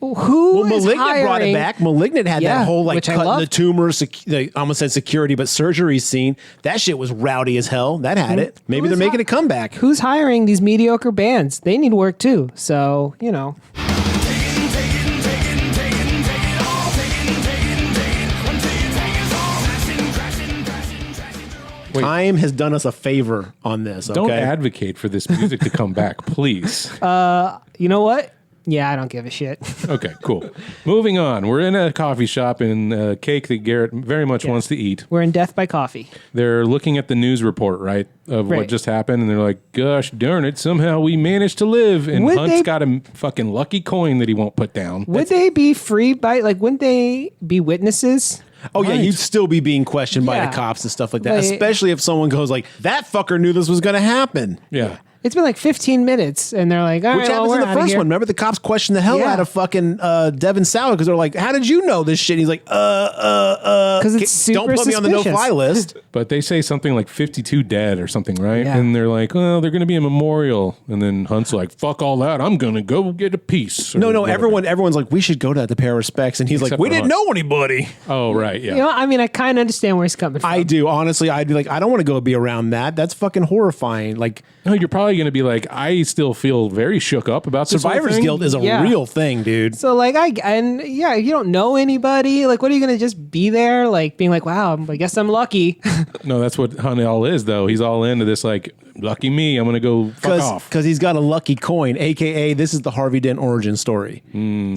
Who is Malignant hiring? brought it back. Malignant had Yeah, that whole like which I cutting the loved. tumor, I almost said security, but surgery scene. That shit was rowdy as hell. That had it. Maybe they're making a comeback. Who's hiring these mediocre bands? They need work too. So, you know. Time has done us a favor on this. Okay? Don't advocate for this music to come back, please. You know what? Yeah, I don't give a shit. Okay, cool. Moving on. We're in a coffee shop and cake that Garrett very much wants to eat. We're in Death by Coffee. They're looking at the news report, right, of what Right. just happened, and they're like, gosh darn it, somehow we managed to live. And Would Hunt's they- got a fucking lucky coin that he won't put down. Would they be free by, like, wouldn't they be witnesses? Oh yeah, Right. you'd still be being questioned by Yeah. the cops and stuff like that. Like- Especially if someone goes like, "That fucker knew this was going to happen." Yeah. It's been like 15 minutes, and they're like, all Which right, well, happens we're in the outta first here. one. Remember, the cops questioned the hell Yeah. out of fucking Devin Sauer because they're like, "How did you know this shit?" And he's like, Because it's super don't put me on the suspicious. no-fly list." But they say something like 52 dead or something, right? Yeah. And they're like, well, they're going to be a memorial. And then Hunt's like, fuck all that. I'm going to go get a piece. or No, whatever. everyone's like, "We should go to the pay our respects," and he's Except like, "We for didn't Hunt. know anybody." Oh, right. Yeah. You know, I mean, I kind of understand where he's coming from. I do honestly. I'd be like, I don't want to go be around that. That's fucking horrifying. Like, No, you're probably going to be like, I still feel very shook up about this whole survivor's thing. guilt is a Yeah. real thing, dude. So like you don't know anybody. Like, what are you gonna just be there, like being like, wow, I guess I'm lucky. No, that's what Hunt all is, though. He's all into this, like, lucky me, I'm going to go fuck off. Because he's got a lucky coin, a.k.a. this is the Harvey Dent origin story.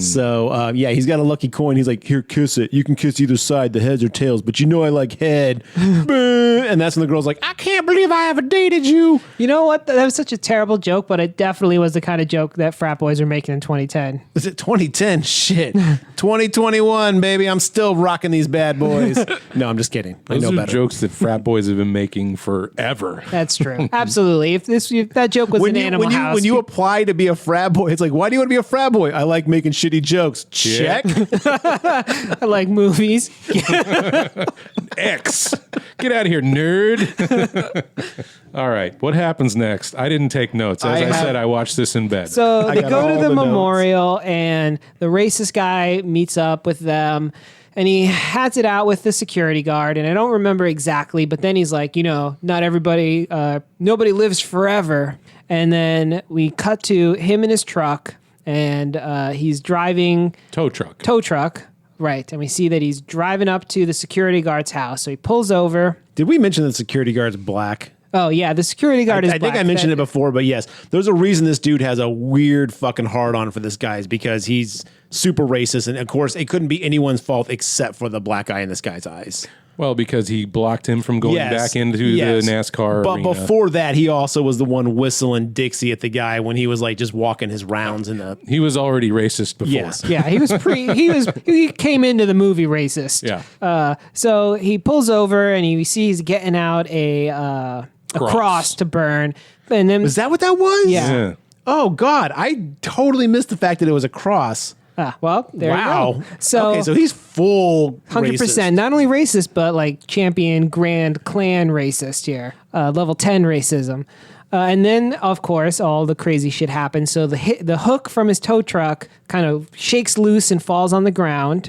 So, he's got a lucky coin. He's like, here, kiss it. You can kiss either side, the heads or tails, but you know I like head. And that's when the girl's like, I can't believe I ever dated you. You know what? That was such a terrible joke, but it definitely was the kind of joke that frat boys were making in 2010. Is it 2010? Shit. 2021, baby. I'm still rocking these bad boys. No, I'm just kidding. I Those know are better. jokes that frat boys have been making forever. That's true. Absolutely. If that joke was an Animal House. When you apply to be a frat boy, it's like, why do you want to be a frat boy? I like making shitty jokes. Check. I like movies. X. Get out of here, nerd. All right. What happens next? I didn't take notes. As I said, I watched this in bed. So they got go to all the the notes. memorial, and the racist guy meets up with them, and he hats it out with the security guard. And I don't remember exactly, but then he's like, not everybody, nobody lives forever. And then we cut to him in his truck, and he's driving Tow truck. tow truck. Right. And we see that he's driving up to the security guard's house. So he pulls over. Did we mention the security guard's black? Oh, yeah. The security guard is I think black. I mentioned it before, but yes, there's a reason this dude has a weird fucking hard on for this guy is because he's super racist. And of course, it couldn't be anyone's fault except for the black eye in this guy's eyes. Well, because he blocked him from going back into the NASCAR But arena. before that, he also was the one whistling Dixie at the guy when he was like just walking his rounds in the. He was already racist before. Yes. Yeah, he came into the movie racist. Yeah. So he pulls over and he sees getting out a cross to burn. And then Was that what that was? Yeah. Yeah. Oh God, I totally missed the fact that it was a cross. well, there you Wow. go. So okay, so he's full 100%, racist. not only racist, but like champion Grand Clan racist here. Level 10 racism. And then, of course, all the crazy shit happens. So the hook from his tow truck kind of shakes loose and falls on the ground.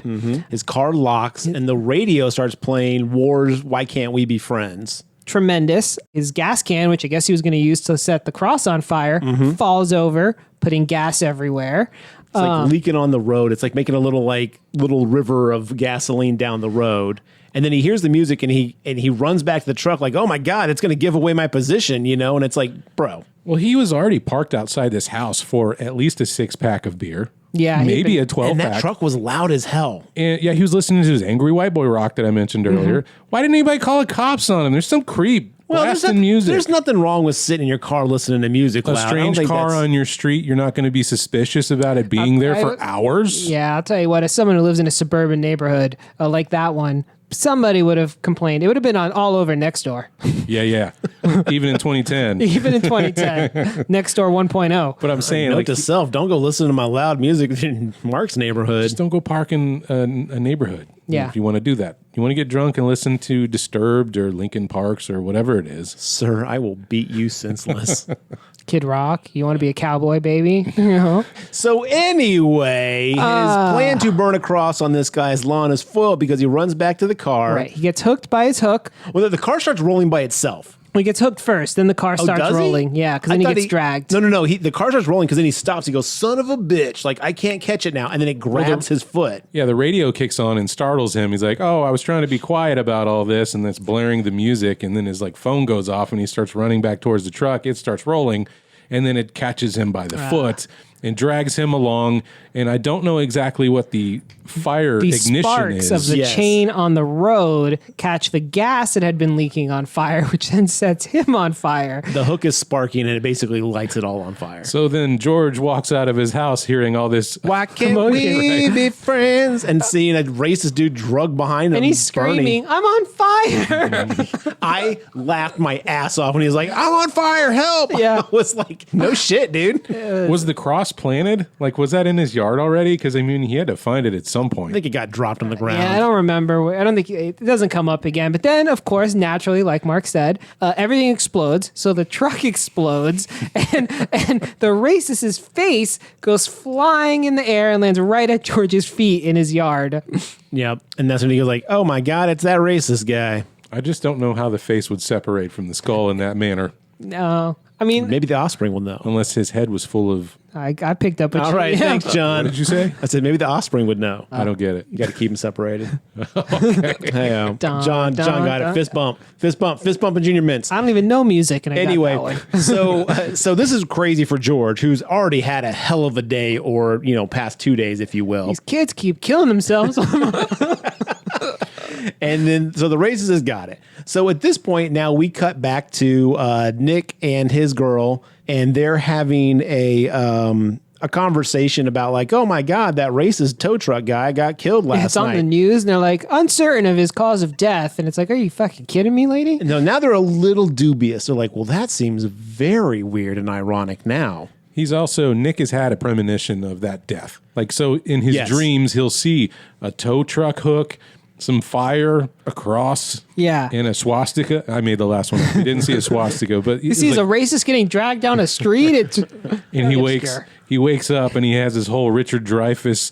His car locks and the radio starts playing Wars, Why Can't We Be Friends? Tremendous. His gas can, which I guess he was going to use to set the cross on fire, falls over, putting gas everywhere. It's like leaking on the road. It's like making a little river of gasoline down the road. And then he hears the music and he runs back to the truck like, oh my God, it's going to give away my position, And it's like, bro. Well, he was already parked outside this house for at least a 6-pack of beer. Yeah, Maybe a 12-pack. And that truck was loud as hell. And yeah, he was listening to his Angry White Boy rock that I mentioned earlier. Why didn't anybody call the cops on him? There's some creep blasting music. There's nothing wrong with sitting in your car listening to music a loud. I don't strange think car that's- on your street, you're not going to be suspicious about it being there for hours? Yeah, I'll tell you what, as someone who lives in a suburban neighborhood like that one, somebody would have complained. It would have been on all over Nextdoor. Yeah. Even in 2010. Even in 2010. Nextdoor 1.0. But I'm saying, Note like, to self, don't go listen to my loud music in Mark's neighborhood. just don't go park in a neighborhood. Yeah. If you want to do that. You want to get drunk and listen to Disturbed or Linkin Parks or whatever it is. Sir, I will beat you senseless. Kid Rock, you want to be a cowboy, baby? So anyway, his plan to burn a cross on this guy's lawn is foiled because he runs back to the car. Right. He gets hooked by his hook. Well, the car starts rolling by itself. He gets hooked first, then the car starts does he? rolling. Yeah, because then he thought gets dragged. No. The car starts rolling because then he stops. He goes, son of a bitch. Like, I can't catch it now. And then it grabs his foot. Yeah, the radio kicks on and startles him. He's like, oh, I was trying to be quiet about all this, and it's blaring the music, and then his phone goes off and he starts running back towards the truck. It starts rolling, and then it catches him by the foot and drags him along. And I don't know exactly what the fire The ignition sparks is. of the Yes. chain on the road catch the gas that had been leaking on fire, which then sets him on fire. The hook is sparking and it basically lights it all on fire. So then George walks out of his house hearing all this. Why can't Commotion. we be friends? And seeing a racist dude drug behind him. And he's burning. screaming, I'm on fire. I laughed my ass off when he was like, I'm on fire, help. Yeah. I was like, no shit, dude. Was the cross planted? Was that in his yard already? Because, I mean, he had to find it at some point. I think it got dropped on the ground. Yeah, I don't remember. I don't think it doesn't come up again. But then, of course, naturally, like Mark said, everything explodes. So the truck explodes, and the racist's face goes flying in the air and lands right at George's feet in his yard. Yep. And that's when he goes like, oh my God, it's that racist guy. I just don't know how the face would separate from the skull in that manner. No, I mean, Maybe the offspring will know. Unless his head was full of. I picked up what All you right, thanks, John. What did you say? I said maybe the offspring would know. I don't get it. You got to keep them separated. Okay. Hey, John got it. Fist bump, and Junior Mints. I don't even know music, and I Anyway, got that one. so this is crazy for George, who's already had a hell of a day, or past 2 days, if you will. These kids keep killing themselves. And then, so the racist has got it. So at this point, now we cut back to Nick and his girl, and they're having a conversation about like, oh my God, that racist tow truck guy got killed last night. It's on the news, and they're like, uncertain of his cause of death. And it's like, are you fucking kidding me, lady? No, now they're a little dubious. They're like, well, that seems very weird and ironic now. Nick has had a premonition of that death. Like, so in his Yes. dreams, he'll see a tow truck hook, some fire, a cross, Yeah. and a swastika. I made the last one up. He didn't see a swastika, but He sees a racist getting dragged down a street. It's and he wakes up and he has this whole Richard Dreyfuss,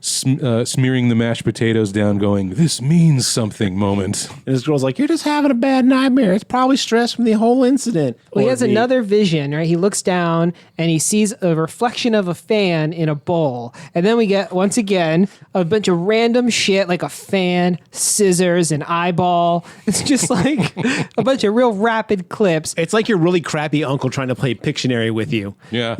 smearing the mashed potatoes down, going, "This means something" moment. And this girl's like, you're just having a bad nightmare. It's probably stress from the whole incident. Well, he Or has the- another vision, right? He looks down and he sees a reflection of a fan in a bowl. And then we get, once again, a bunch of random shit like a fan, scissors, an eyeball. It's just like a bunch of real rapid clips. It's like your really crappy uncle trying to play Pictionary with you. Yeah.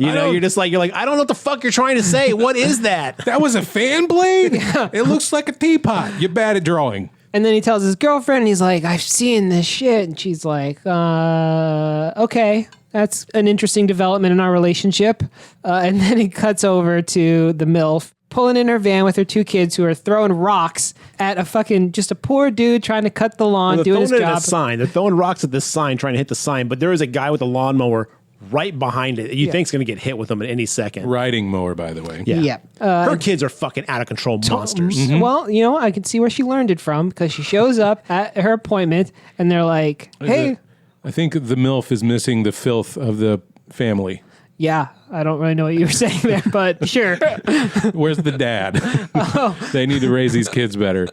You're like, I don't know what the fuck you're trying to say. What is that? That was a fan blade? It looks like a teapot. You're bad at drawing. And then he tells his girlfriend, and he's like, I've seen this shit. And she's like, okay, that's an interesting development in our relationship. And then he cuts over to the MILF, pulling in her van with her two kids who are throwing rocks at just a poor dude trying to cut the lawn, They're doing his throwing it at job. a sign. They're throwing rocks at this sign, trying to hit the sign. But there is a guy with a lawnmower right behind it. You think's going to get hit with them at any second. Riding mower, by the way. Yeah. Yeah. Her kids are fucking out of control monsters. Well, I can see where she learned it from because she shows up at her appointment and they're like, hey, I think the MILF is missing the filth of the family. yeah, I don't really know what you were saying there, but sure. Where's the dad? They need to raise these kids better.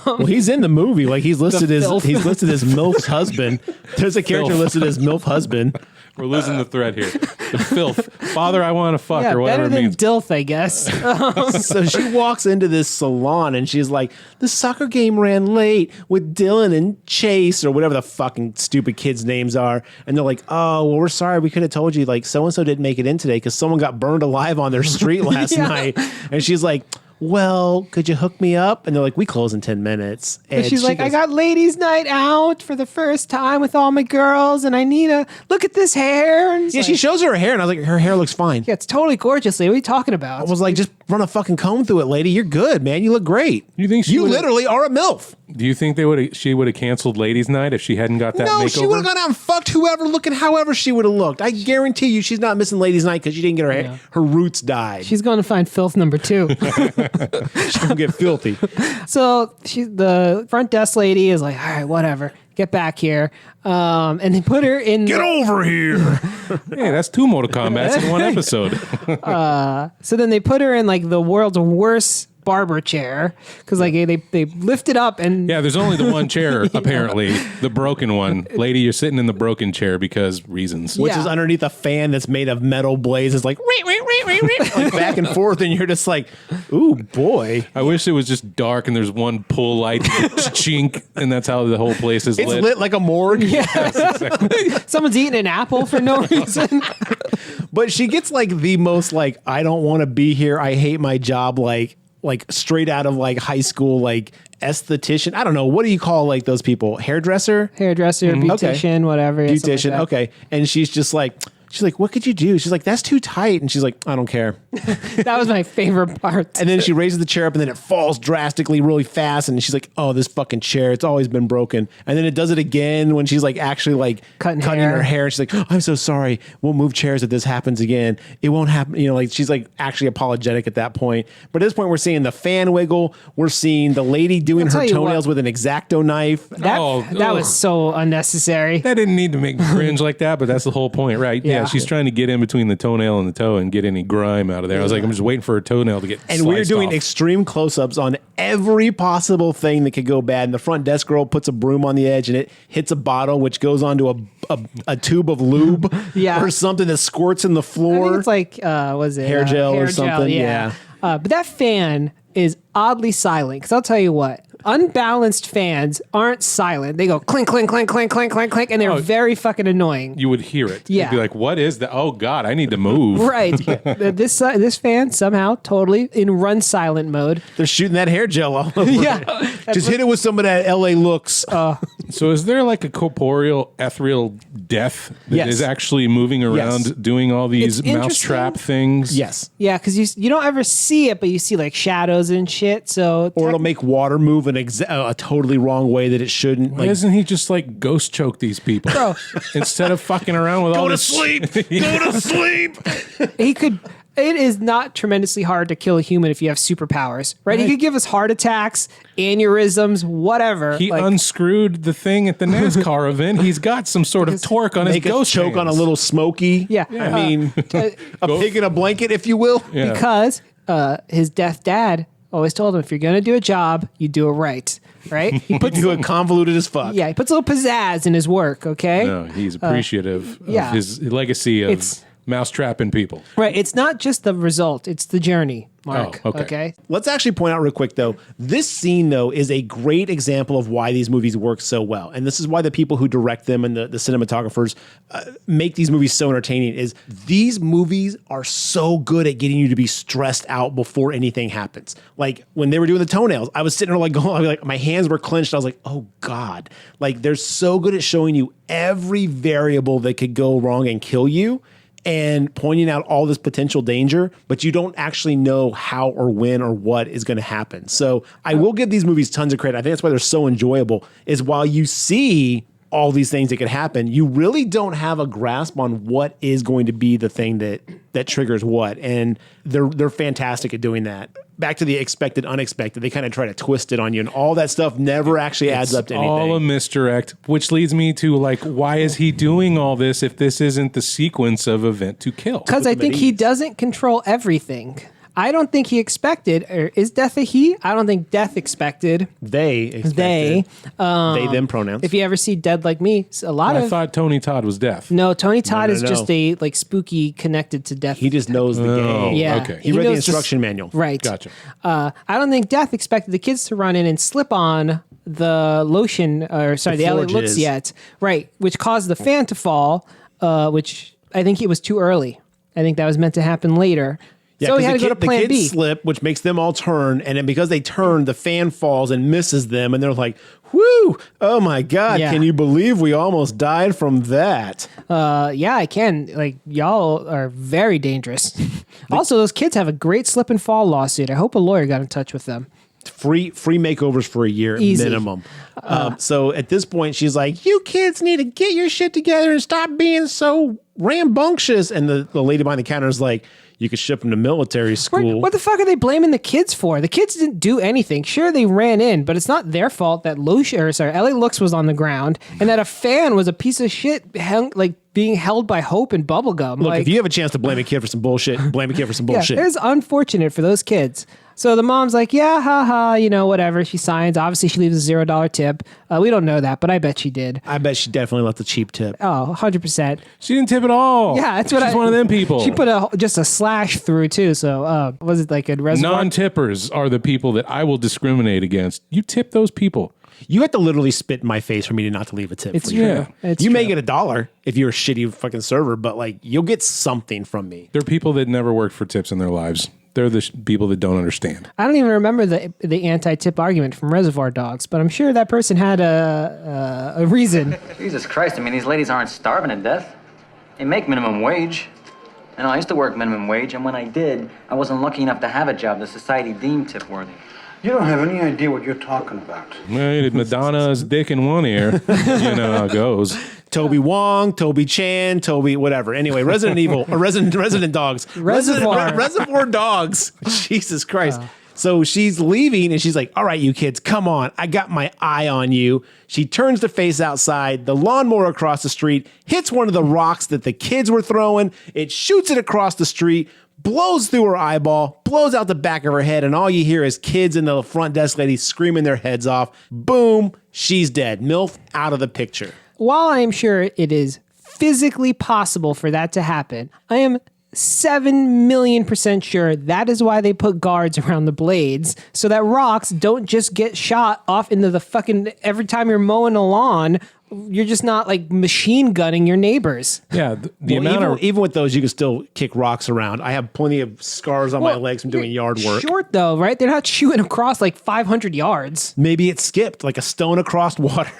Well, he's in the movie. Like he's listed as filth. MILF's husband. There's a character Filth. listed as MILF husband. We're losing the thread here. The filth. Father, I want to fuck, Yeah, or whatever better it than means. DILF, I guess. So she walks into this salon and she's like, the soccer game ran late with Dylan and Chase or whatever the fucking stupid kids' names are. And they're like, oh, well, we're sorry. We could have told you like so-and-so didn't make it in today because someone got burned alive on their street last Yeah. night. And she's like, well, could you hook me up? And they're like, we close in 10 minutes. And She's she like, I goes, got ladies' night out for the first time with all my girls, and I need a look at this hair. And it's yeah, like, she shows her hair and I was like, her hair looks fine. yeah, it's totally gorgeous, lady. What are you talking about? I was like, just run a fucking comb through it, lady. You're good, man. You look great. You think she You would've- literally are a MILF. Do you think she would have canceled Ladies' Night if she hadn't got that No, makeover? she would have gone out and fucked whoever, looking however she would have looked. I guarantee you she's not missing Ladies' Night because she didn't get her roots dyed. She's going to find filth number 2. She's going to get filthy. So the front desk lady is like, all right, whatever. Get back here. And they put her in. Get over here. Hey, that's 2 Mortal Kombats in one episode. So then they put her in like the world's worst barber chair because like they lift it up and Yeah, there's only the one chair, apparently. The broken one. Lady, you're sitting in the broken chair because reasons. Which Yeah. is underneath a fan that's made of metal blades. It's like, like back and forth. And you're just like, ooh, boy. I wish it was just dark and there's one pull light, chink, and that's how the whole place is It's lit. lit like a morgue. someone's eating an apple for no reason. But she gets like the most like, I don't want to be here. I hate my job. Like straight out of like high school, like esthetician. I don't know. What do you call like those people? Hairdresser? Hairdresser, beautician, whatever. yeah, something like Beautician. that. Okay. And she's like, what could you do? She's like, that's too tight. And she's like, I don't care. That was my favorite part. And then she raises the chair up and then it falls drastically really fast. And she's like, oh, this fucking chair, it's always been broken. And then it does it again when she's like actually like Cutting her hair. hair. And she's like, oh, I'm so sorry. We'll move chairs if this happens again. It won't happen. Like she's like actually apologetic at that point. But at this point, we're seeing the fan wiggle. We're seeing the lady doing I'll her tell you toenails what. with an X-Acto knife. That ugh. was so unnecessary. That didn't need to make me cringe like that, but that's the whole point, right? Yeah, Yeah. she's trying to get in between the toenail and the toe and get any grime out out of there. I was like, I'm just waiting for a toenail to get And we're sliced doing off. extreme close-ups on every possible thing that could go bad. And the front desk girl puts a broom on the edge and it hits a bottle, which goes onto a tube of lube Yeah. or something that squirts in the I floor. think it's like, was it Hair gel or something, yeah. But that fan is oddly silent because I'll tell you what, unbalanced fans aren't silent. They go clink, clink, clink, clink, clink, clink, clink, and they're very fucking annoying. You would hear it. Yeah. You'd be like, what is that? Oh, God, I need to move. Right. This fan somehow totally in run silent mode. They're shooting that hair gel all over. Yeah. Just hit it with some of that LA looks. So is there like a corporeal, ethereal death that Yes. is actually moving around Yes. doing all these It's mousetrap things? Yes. Yeah, because you don't ever see it, but you see like shadows and shit. So Or it'll make water move in a totally wrong way that it shouldn't. Why Like, doesn't he just like ghost choke these people? Bro. Instead of fucking around with all go to this sleep. Go to sleep. he could. It is not tremendously hard to kill a human if you have superpowers, right? He could give us heart attacks, aneurysms, whatever. He like, unscrewed the thing at the NASCAR event. He's got some sort of torque on his Make a ghost choke on a hands. little smoky. Yeah. I mean, a Go- pig in a blanket, if you will. Yeah. because his deaf dad always told him, if you're going to do a job, you do it right. Right? He puts Do it convoluted as fuck. yeah, he puts a little pizzazz in his work. Okay. No, he's appreciative yeah. of his legacy of It's- mousetrapping people. Right. It's not just the result; it's the journey, Mark. Oh, okay. Let's actually point out real quick, though, this scene, though, is a great example of why these movies work so well. And this is why the people who direct them and the cinematographers make these movies so entertaining is these movies are so good at getting you to be stressed out before anything happens. Like when they were doing the toenails, I was sitting there like going, like my hands were clenched. I was like, oh God. Like they're so good at showing you every variable that could go wrong and kill you, and pointing out all this potential danger, but you don't actually know how or when or what is going to happen. So I will give these movies tons of credit. I think that's why they're so enjoyable, is while you see all these things that could happen, you really don't have a grasp on what is going to be the thing that triggers what. And they're fantastic at doing that. Back to the expected, unexpected. They kind of try to twist it on you, and all that stuff never actually adds up to anything. All a misdirect, which leads me to like, why is he doing all this if this isn't the sequence of event to kill? Because I them at think he ease. doesn't control everything. I don't think he expected, or is Death a he? I don't think Death expected. They expected. They, them pronouns. If you ever see Dead Like Me, a lot I of thought Tony Todd was deaf. no. Tony Todd no, is no. just a like spooky connected to Death. He just knows the Oh, game. yeah. okay. He read the knows instruction manual. Right. Gotcha. I don't think Death expected the kids to run in and slip on the lotion, or sorry, the floor LA looks jizz. yet. Right, which caused the fan to fall. Which I think it was too early. I think that was meant to happen later. Yeah, so he 'cause had to go to the Plan kids B. slip, which makes them all turn, and then because they turn, the fan falls and misses them, and they're like, "Whoo! Oh my God! Yeah. Can you believe we almost died from that?" Yeah, I can. Like, y'all are very dangerous. Also, those kids have a great slip and fall lawsuit. I hope a lawyer got in touch with them. Free makeovers for a year Easy. minimum. So at this point, she's like, "You kids need to get your shit together and stop being so rambunctious." And the lady behind the counter is like, "You could ship them to military school." What the fuck are they blaming the kids for? The kids didn't do anything. Sure, they ran in, but it's not their fault that LA Looks was on the ground and that a fan was a piece of shit, being held by hope and bubblegum. Look, like, if you have a chance to blame a kid for some bullshit, blame a kid for some yeah, bullshit. it's unfortunate for those kids. So the mom's like, yeah, haha, whatever. She signs. Obviously, she leaves a $0 tip. We don't know that, but I bet she did. I bet she definitely left a cheap tip. Oh, 100%. She didn't tip at all. Yeah, that's what She's one of them people. She put just a slash through too. So was it like a reservoir? Non-tippers are the people that I will discriminate against. You tip those people. You have to literally spit in my face for me to not to leave a tip. It's for you. true. It's You may true. get $1 if you're a shitty fucking server, but like you'll get something from me. They're people that never worked for tips in their lives. They're the people that don't understand. I don't even remember the anti-tip argument from Reservoir Dogs, but I'm sure that person had a reason. Jesus Christ, I mean, these ladies aren't starving to death. They make minimum wage. And I used to work minimum wage, and when I did, I wasn't lucky enough to have a job the society deemed tip-worthy. You don't have any idea what you're talking about. Right, Madonna's dick in one ear. You know how it goes. Toby Wong, Toby Chan, Toby whatever. Anyway, Resident Evil, or Resident Dogs. Reservoir. Reservoir Dogs. Jesus Christ. So she's leaving and she's like, "All right, you kids, come on. I got my eye on you." She turns to face outside. The lawnmower across the street hits one of the rocks that the kids were throwing. It shoots it across the street, blows through her eyeball, blows out the back of her head, and all you hear is kids and the front desk lady screaming their heads off. Boom, she's dead. MILF out of the picture. While I am sure it is physically possible for that to happen, I am 7,000,000% sure that is why they put guards around the blades so that rocks don't just get shot off into the fucking, every time you're mowing a lawn, you're just not like machine gunning your neighbors. Yeah, the amount of even with those, you can still kick rocks around. I have plenty of scars on my legs from doing yard work. Short though, right? They're not shooting across like 500 yards. Maybe it skipped like a stone across water.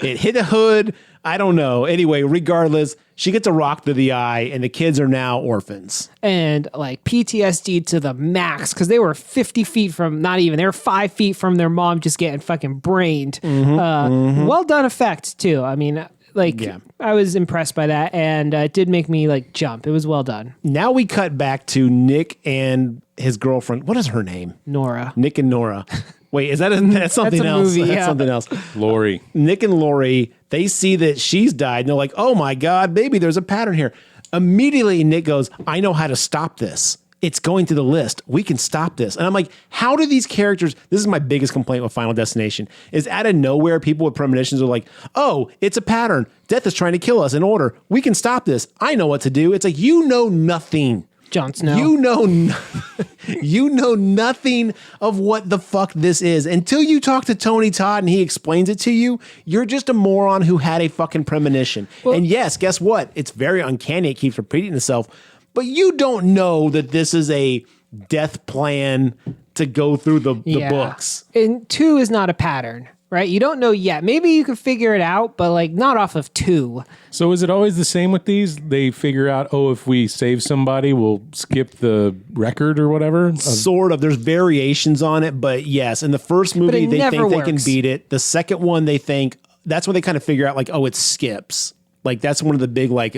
It hit a hood. I don't know. Anyway, regardless, she gets a rock to the eye, and the kids are now orphans. And like PTSD to the max because they were 50 feet from, not even, they were 5 feet from their mom just getting fucking brained. Well done effect too. I mean, like, I was impressed by that, and it did make me like jump. It was well done. Now we cut back to Nick and his girlfriend. What is her name? Nora. Nick and Nora. Wait, is that that's something That's a else? movie, That's yeah. something else. Lori. Nick and Lori, they see that she's died, and they're like, oh my God, baby, there's a pattern here. Immediately, Nick goes, I know how to stop this. It's going to the list. We can stop this. And I'm like, how do these characters, this is my biggest complaint with Final Destination, is out of nowhere, people with premonitions are like, oh, it's a pattern. Death is trying to kill us in order. We can stop this. I know what to do. It's like, you know nothing. Jon Snow. You know nothing of what the fuck this is. Until you talk to Tony Todd and he explains it to you, you're just a moron who had a fucking premonition. And yes, guess what? It's very uncanny. It keeps repeating itself. But you don't know that this is a death plan to go through the books. And 2 is not a pattern, right? You don't know yet. Maybe you can figure it out, but like not off of 2. So is it always the same with these? They figure out, oh, if we save somebody, we'll skip the record or whatever? Sort of. There's variations on it, but yes. In the first movie, they think they can beat it. The second one, they think, that's when they kind of figure out like, oh, it skips. Like, that's one of the big, like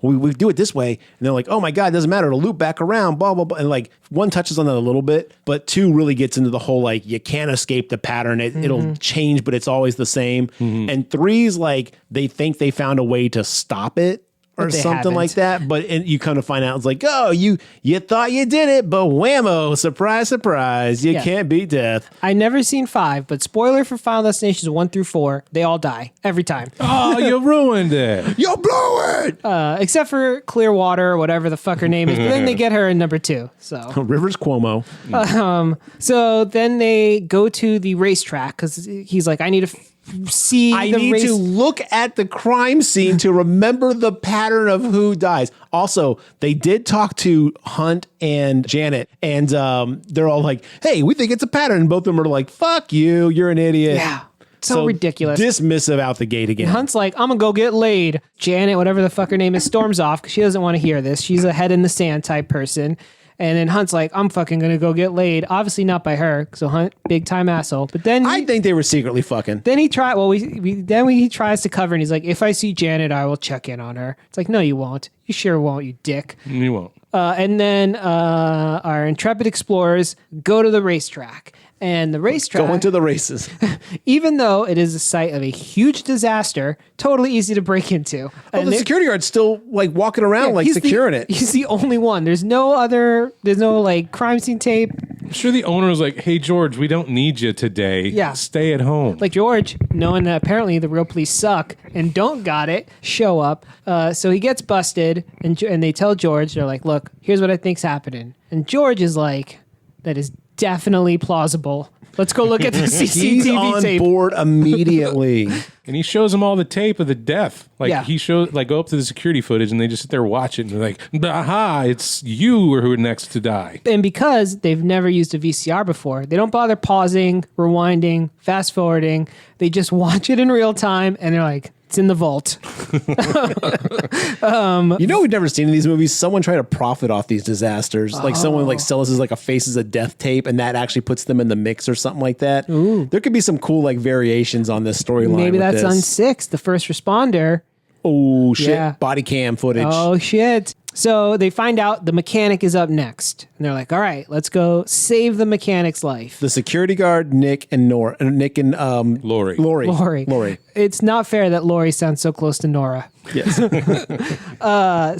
we do it this way. And they're like, oh my God, it doesn't matter. It'll loop back around, blah, blah, blah. And like 1 touches on that a little bit, but 2 really gets into the whole, like, you can't escape the pattern. It'll change, but it's always the same. And 3's like, they think they found a way to stop it or something like that. But you kind of find out, it's like, oh, you thought you did it, but whammo, surprise, surprise. You can't beat death. I never seen 5, but spoiler for Final Destinations 1 through 4, they all die every time. Oh, you ruined it. You blew it. Except for Clearwater or whatever the fuck her name is. But then they get her in number 2. So Rivers Cuomo. so then they go to the racetrack because he's like, I need to see I the need race. to look at the crime scene to remember the pattern of who dies. Also, they did talk to Hunt and Janet, and they're all like, hey, we think it's a pattern. And both of them are like, fuck you, you're an idiot. Yeah. So ridiculous. Dismissive out the gate again. Hunt's like, I'm gonna go get laid. Janet, whatever the fuck her name is, storms off because she doesn't want to hear this. She's a head in the sand type person. And then Hunt's like, I'm fucking gonna go get laid. Obviously not by her. So Hunt, big time asshole. But then I think they were secretly fucking. then he tried. Well, he tries to cover, and he's like, if I see Janet, I will check in on her. It's like, no, you won't. You sure won't, you dick. You won't. And then our intrepid explorers go to the racetrack. And the racetrack, Going to the races. even though it is the site of a huge disaster, totally easy to break into. Oh, the security guard's still like walking around, like he's securing it. He's the only one. There's no like crime scene tape. I'm sure the owner was like, hey, George, we don't need you today. Yeah. Stay at home. Like George, knowing that apparently the real police suck and don't got it, show up. So he gets busted, and they tell George, they're like, look, here's what I think's happening. And George is like, that is definitely plausible. Let's go look at the He's CCTV on tape. board immediately. And he shows them all the tape of the death. Like Yeah. he shows, like go up to the security footage and they just sit there watch it and they're like, aha, it's you who are next to die. And because they've never used a VCR before, they don't bother pausing, rewinding, fast forwarding. They just watch it in real time and they're like, it's in the vault. You know, we've never seen in these movies someone try to profit off these disasters. Like someone like sells us like a Faces of Death tape, and that actually puts them in the mix or something like that. There could be some cool like variations on this storyline. Maybe with that's on this. 6, the first responder. Oh shit! Yeah. Body cam footage. Oh, shit. So they find out the mechanic is up next. And they're like, all right, let's go save the mechanic's life. The security guard, Nick and Lori. Lori. It's not fair that Lori sounds so close to Nora. Yes.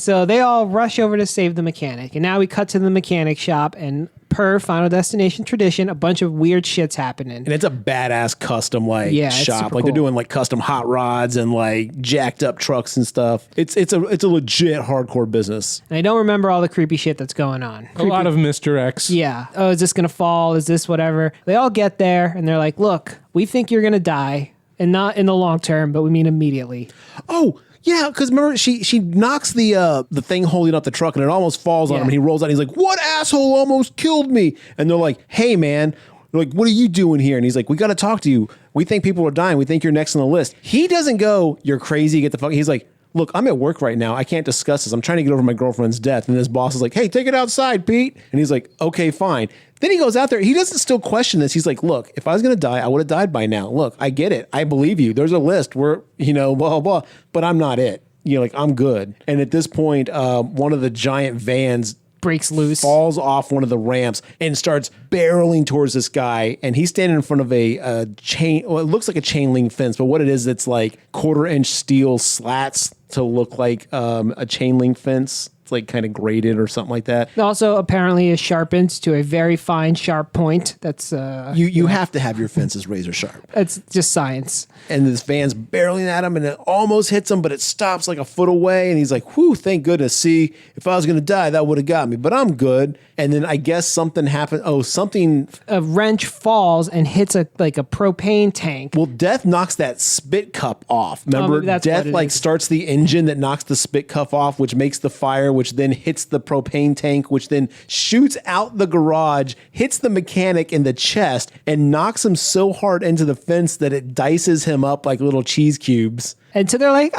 So they all rush over to save the mechanic. And now we cut to the mechanic shop, and per Final Destination tradition, a bunch of weird shit's happening. And it's a badass custom it's shop. super Like they're cool. doing like custom hot rods and like jacked up trucks and stuff. It's a legit hardcore business. And I don't remember all the creepy shit that's going on. A lot of misdirects. Yeah. Oh, is this going to fall? Is this whatever? They all get there and they're like, look, we think you're going to die, and not in the long term, but we mean immediately. Oh, yeah, because remember, she knocks the thing holding up the truck and it almost falls on him, and he rolls out and he's like, what asshole almost killed me? And they're like, hey, man. They're like, what are you doing here? And he's like, we got to talk to you. We think people are dying. We think you're next on the list. He doesn't go, you're crazy, get the fuck. He's like, look, I'm at work right now. I can't discuss this. I'm trying to get over my girlfriend's death. And his boss is like, hey, take it outside, Pete. And he's like, okay, fine. Then he goes out there. He doesn't still question this. He's like, look, if I was going to die, I would have died by now. Look, I get it. I believe you. There's a list where, blah, blah, blah. But I'm not it. Like, I'm good. And at this point, one of the giant vans Breaks loose. falls off one of the ramps and starts barreling towards this guy. And he's standing in front of a chain. Well, it looks like a chain link fence, but what it is, it's like 1/4-inch steel slats to look like a chain link fence. It's like kind of graded or something like that. It also apparently is sharpened to a very fine, sharp point. That's You have to have your fences razor sharp. it's just science. And this van's barreling at him and it almost hits him, but it stops like a foot away. And he's like, whew, thank goodness. See, if I was going to die, that would have got me, but I'm good. And then I guess something happened. Oh, something. A wrench falls and hits a propane tank. Well, Death knocks that spit cup off. Remember, maybe that's Death what it is. starts the engine that knocks the spit cup off, which makes the fire, which then hits the propane tank, which then shoots out the garage, hits the mechanic in the chest, and knocks him so hard into the fence that it dices him up like little cheese cubes. And so they're like,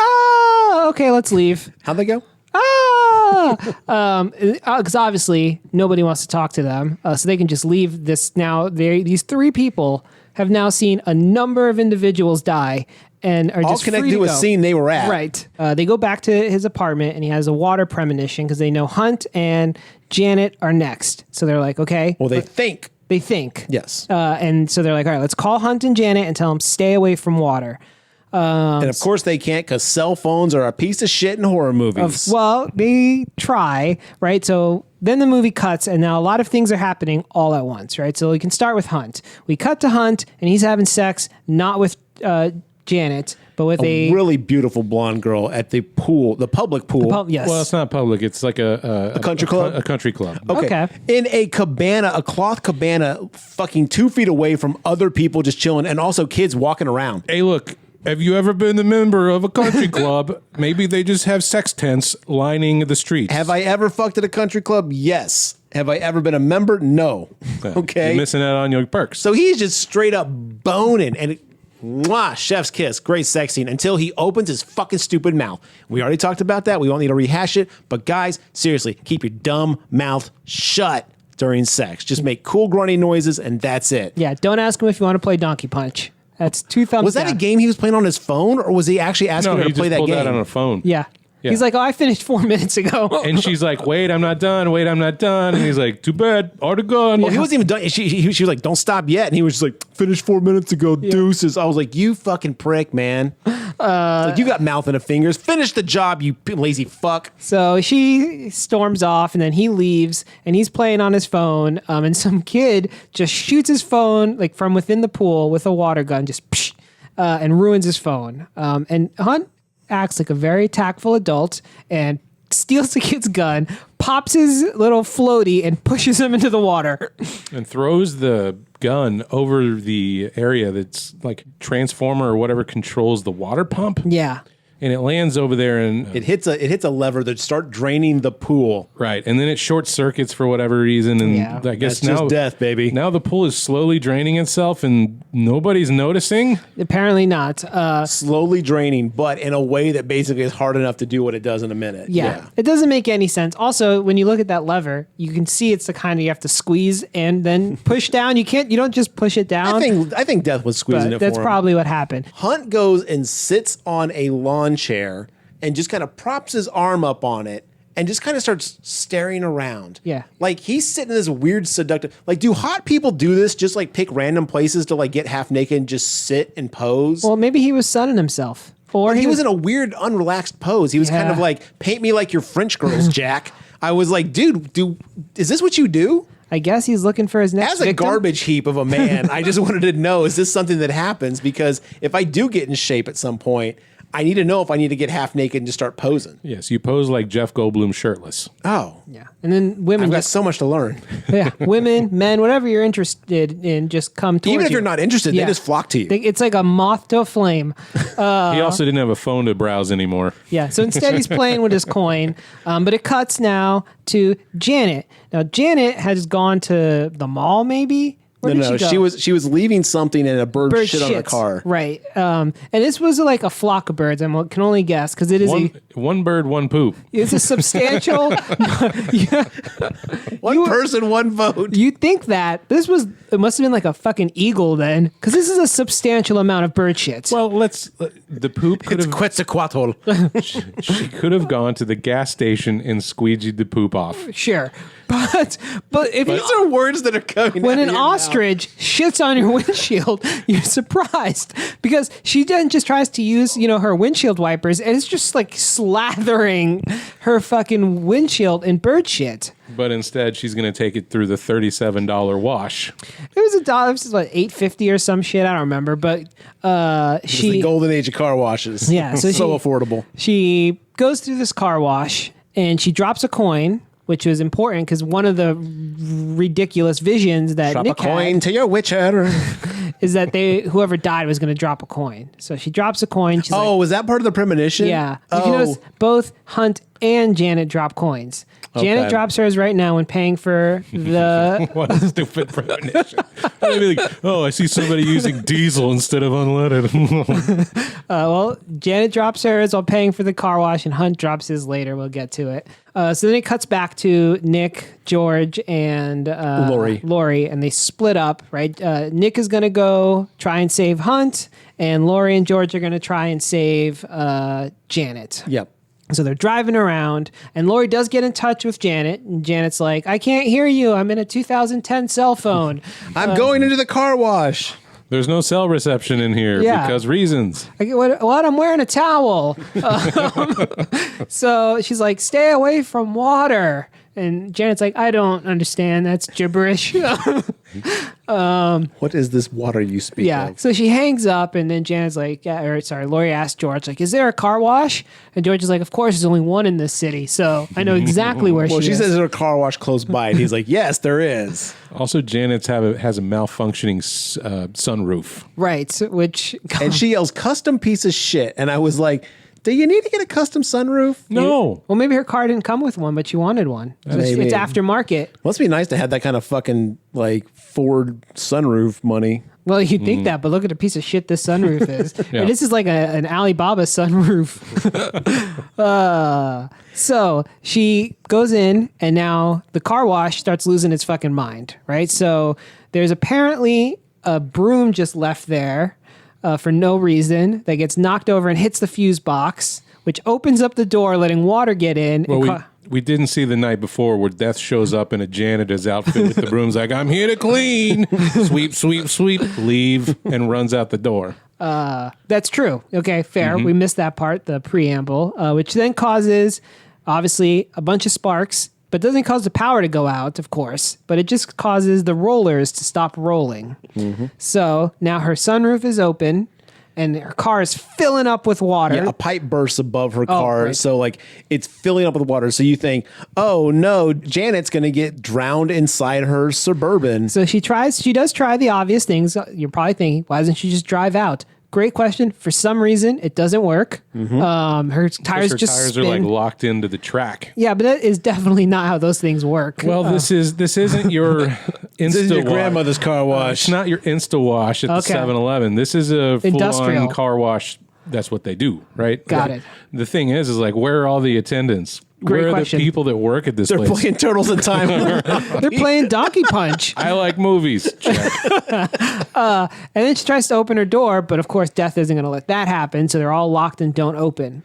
okay, let's leave. How'd they go? Because obviously nobody wants to talk to them, so they can just leave this. Now these three people have now seen a number of individuals die and are All just connected free to a go. scene they were at. Right. They go back to his apartment and he has a water premonition because they know Hunt and Janet are next. So they're like, okay. Well, they think. They think. Yes. And so they're like, all right, let's call Hunt and Janet and tell them stay away from water. And of course they can't, because cell phones are a piece of shit in horror movies. Well, they try, right? So then the movie cuts, and now a lot of things are happening all at once, right? So we can start with Hunt. We cut to Hunt, and he's having sex, not with Janet, but with a really beautiful blonde girl at the pool, the public pool. Yes. Well, it's not public. It's like a country club? A country club. Okay. In a cabana, a cloth cabana, fucking 2 feet away from other people just chilling, and also kids walking around. Hey, look. Have you ever been a member of a country club? Maybe they just have sex tents lining the streets. Have I ever fucked at a country club? Yes. Have I ever been a member? No. Okay. You're missing out on your perks. So he's just straight up boning, and mwah, chef's kiss, great sex scene, until he opens his fucking stupid mouth. We already talked about that. We won't need to rehash it. But guys, seriously, keep your dumb mouth shut during sex. Just make cool grunting noises, and that's it. Yeah, don't ask him if you want to play Donkey Punch. That's 2 thumbs Was that down. a game he was playing on his phone, or was he actually asking her he to play just that pulled game? that on a phone. Yeah. Yeah. He's like, oh, I finished 4 minutes ago. And she's like, wait, I'm not done. Wait, I'm not done. And he's like, too bad. Already gone. Well, he wasn't even done. She was like, don't stop yet. And he was just like, finished 4 minutes ago, deuces. I was like, you fucking prick, man. Like, you got mouth in the fingers. Finish the job, you lazy fuck. So she storms off, and then he leaves, and he's playing on his phone, and some kid just shoots his phone like from within the pool with a water gun, just psh, and ruins his phone. And Hunt acts like a very tactful adult and steals the kid's gun, pops his little floaty, and pushes him into the water. And throws the gun over the area that's like transformer or whatever controls the water pump. Yeah. And it lands over there and It hits a lever that start draining the pool. right, and then it short circuits for whatever reason, and Yeah. I guess That's now just death, baby. Now the pool is slowly draining itself, and nobody's noticing. Apparently not. Slowly draining, but in a way that basically is hard enough to do what it does in a minute. Yeah. It doesn't make any sense. Also, when you look at that lever, you can see it's the kind you have to squeeze and then push down. You don't just push it down. I think Death was squeezing but it that's for him. probably what happened. Hunt goes and sits on a lawn chair and just kind of props his arm up on it and just kind of starts staring around. Yeah. Like he's sitting in this weird seductive, like do hot people do this? Just like pick random places to like get half naked and just sit and pose? Well, maybe he was sunning himself. Or he was in a weird unrelaxed pose. He was kind of like, paint me like your French girls, Jack. I was like, dude, is this what you do? I guess he's looking for his next As a victim. garbage heap of a man, I just wanted to know, is this something that happens? Because if I do get in shape at some point, I need to know if I need to get half naked and just start posing. Yes, you pose like Jeff Goldblum shirtless. Oh. Yeah. And then women I've got just, so much to learn. yeah, women, men, whatever you're interested in, just come towards Even if you. you're not interested, Yeah. they just flock to you. It's like a moth to a flame. He also didn't have a phone to browse anymore. Yeah. So instead, he's playing with his coin. But it cuts now to Janet. Now, Janet has gone to the mall, maybe. Where did she go? she was leaving something and a bird shit on her car. Right. And this was like a flock of birds. I can only guess because it is One bird, one poop. it's a substantial. One person, one vote. You think that it must have been like a fucking eagle then, because this is a substantial amount of bird shit. Well, the poop could have. Quetzalcoatl. She could have gone to the gas station and squeegeed the poop off. Sure, but if These are words that are coming when out an of your mouth. ostrich shits on your windshield, you're surprised because she then just tries to use, her windshield wipers and it's just like slathering her fucking windshield in bird shit. But instead, she's going to take it through the $37 wash. It was $1. It was like $8.50 or some shit. I don't remember, but It's the golden age of car washes. Yeah, so affordable. She goes through this car wash and she drops a coin, which was important because one of the ridiculous visions that Drop Nick a coin had to your witcher. is that whoever died was going to drop a coin. So she drops a coin. She's like, Was that part of the premonition? yeah. If you notice, both Hunt and Janet drop coins. Janet Okay. drops hers right now when paying for the. What a stupid premonition. I'd be like, I see somebody using diesel instead of unleaded. Janet drops hers while paying for the car wash, and Hunt drops his later. We'll get to it. So then it cuts back to Nick, George, and Lori, and they split up. Right, Nick is going to go try and save Hunt, and Lori and George are going to try and save Janet. Yep. So they're driving around, and Lori does get in touch with Janet, and Janet's like, "I can't hear you. I'm in a 2010 cell phone. I'm going into the car wash. There's no cell reception in here because reasons. What? I'm wearing a towel." So she's like, "Stay away from water." And Janet's like, "I don't understand. That's gibberish." What is this water you speak Yeah. of? So she hangs up, and then Janet's like, Lori asks George, like, "Is there a car wash?" And George is like, "Of course, there's only one in this city, so I know exactly where Well, she she is." says there's a car wash close by, and he's like, yes, there is. Also, Janet's has a malfunctioning sunroof. Right. Which And she yells, custom piece of shit. And I was like, do you need to get a custom sunroof? No. well, maybe her car didn't come with one, but she wanted one. Maybe. It's aftermarket. Must be nice to have that kind of fucking like Ford sunroof money. Well, you'd think that, but look at the piece of shit this sunroof is. Yeah. And this is like an Alibaba sunroof. So she goes in, and now the car wash starts losing its fucking mind, right? So there's apparently a broom just left there for no reason that gets knocked over and hits the fuse box, which opens up the door, letting water get in. Well, we didn't see the night before where Death shows up in a janitor's outfit with the broom's like, "I'm here to clean." Sweep, sweep, sweep, leave, and runs out the door. That's true. Okay, fair. We missed that part, the preamble, which then causes, obviously, a bunch of sparks, but doesn't cause the power to go out, of course, but it just causes the rollers to stop rolling. So now her sunroof is open, and her car is filling up with water. Yeah, a pipe bursts above her car. right. So like it's filling up with water. So you think, oh no, Janet's going to get drowned inside her Suburban. So she does try the obvious things. You're probably thinking, why doesn't she just drive out? Great question. For some reason, it doesn't work. Her tires Her just tires spin. are like locked into the track. Yeah, but that is definitely not how those things work. Well, this isn't your This is your Insta grandmother's car wash. It's not your Insta wash at the Okay. 7-Eleven. This is a Industrial. full-on car wash that's what they do, right? Got it. The thing is like, where are all the attendants? Great where are question. the people that work at this They're place? playing Turtles in Time. They're playing Donkey Punch. I like movies. Check. And then she tries to open her door, but of course, Death isn't going to let that happen. So they're all locked and don't open.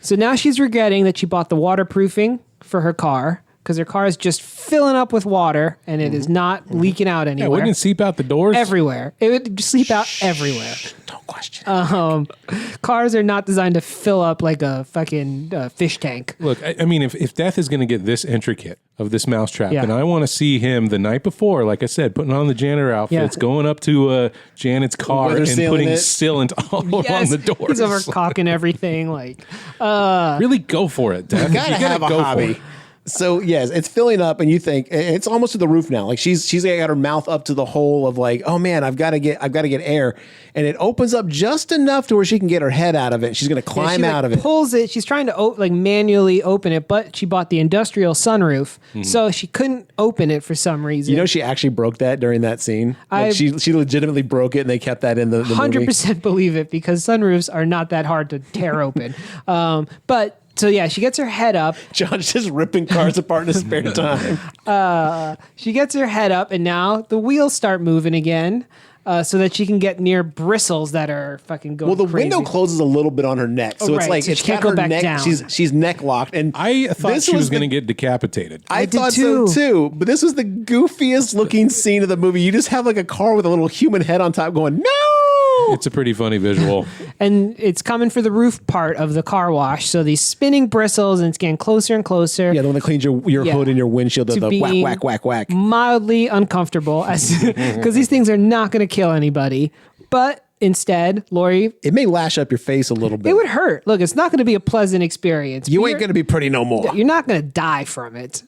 So now she's regretting that she bought the waterproofing for her car because her car is just filling up with water and it is not leaking out Yeah, anywhere. wouldn't it seep out the doors? Everywhere. It would seep out everywhere. Don't question. Cars are not designed to fill up like a fucking fish tank. Look, I mean, if Death is going to get this intricate of this mousetrap, Yeah. and I want to see him the night before, like I said, putting on the janitor outfits, Yeah. going up to Janet's car Weather and sealing putting it. sealant all along Yes, the doors. he's over caulking everything. Like, Really go for it, Death. You gotta have a go for hobby. it. So yes, it's filling up, and you think it's almost to the roof now. Like she's got her mouth up to the hole of like, oh man, I've got to get air, and it opens up just enough to where she can get her head out of it. She's gonna climb she, out of it. Pulls it. She's trying to manually open it, but she bought the industrial sunroof, so she couldn't open it for some reason. You know, she actually broke that during that scene. Like she legitimately broke it, and they kept that in the movie. 100% believe it because sunroofs are not that hard to tear open. But so yeah, she gets her head up. John's just ripping cars apart in his spare time. She gets her head up, and now the wheels start moving again. So that she can get near bristles that are fucking going. Well, the crazy. window closes a little bit on her neck, so Oh, it's right, like so it's she can't got go her back neck. down. She's neck locked, and I thought this she was going to the- get decapitated. I did thought too. so too, but this was the goofiest looking scene of the movie. You just have like a car with a little human head on top going, no! It's a pretty funny visual. And it's coming for the roof part of the car wash. So these spinning bristles, and it's getting closer and closer. Yeah, the one that cleans your Yeah. hood and your windshield, To the being whack, whack, whack, whack. Mildly uncomfortable because these things are not going to kill anybody. But instead, Lori, It may lash up your face a little bit. it would hurt. Look, it's not going to be a pleasant experience. You But ain't going to be pretty no more. You're not going to die from it.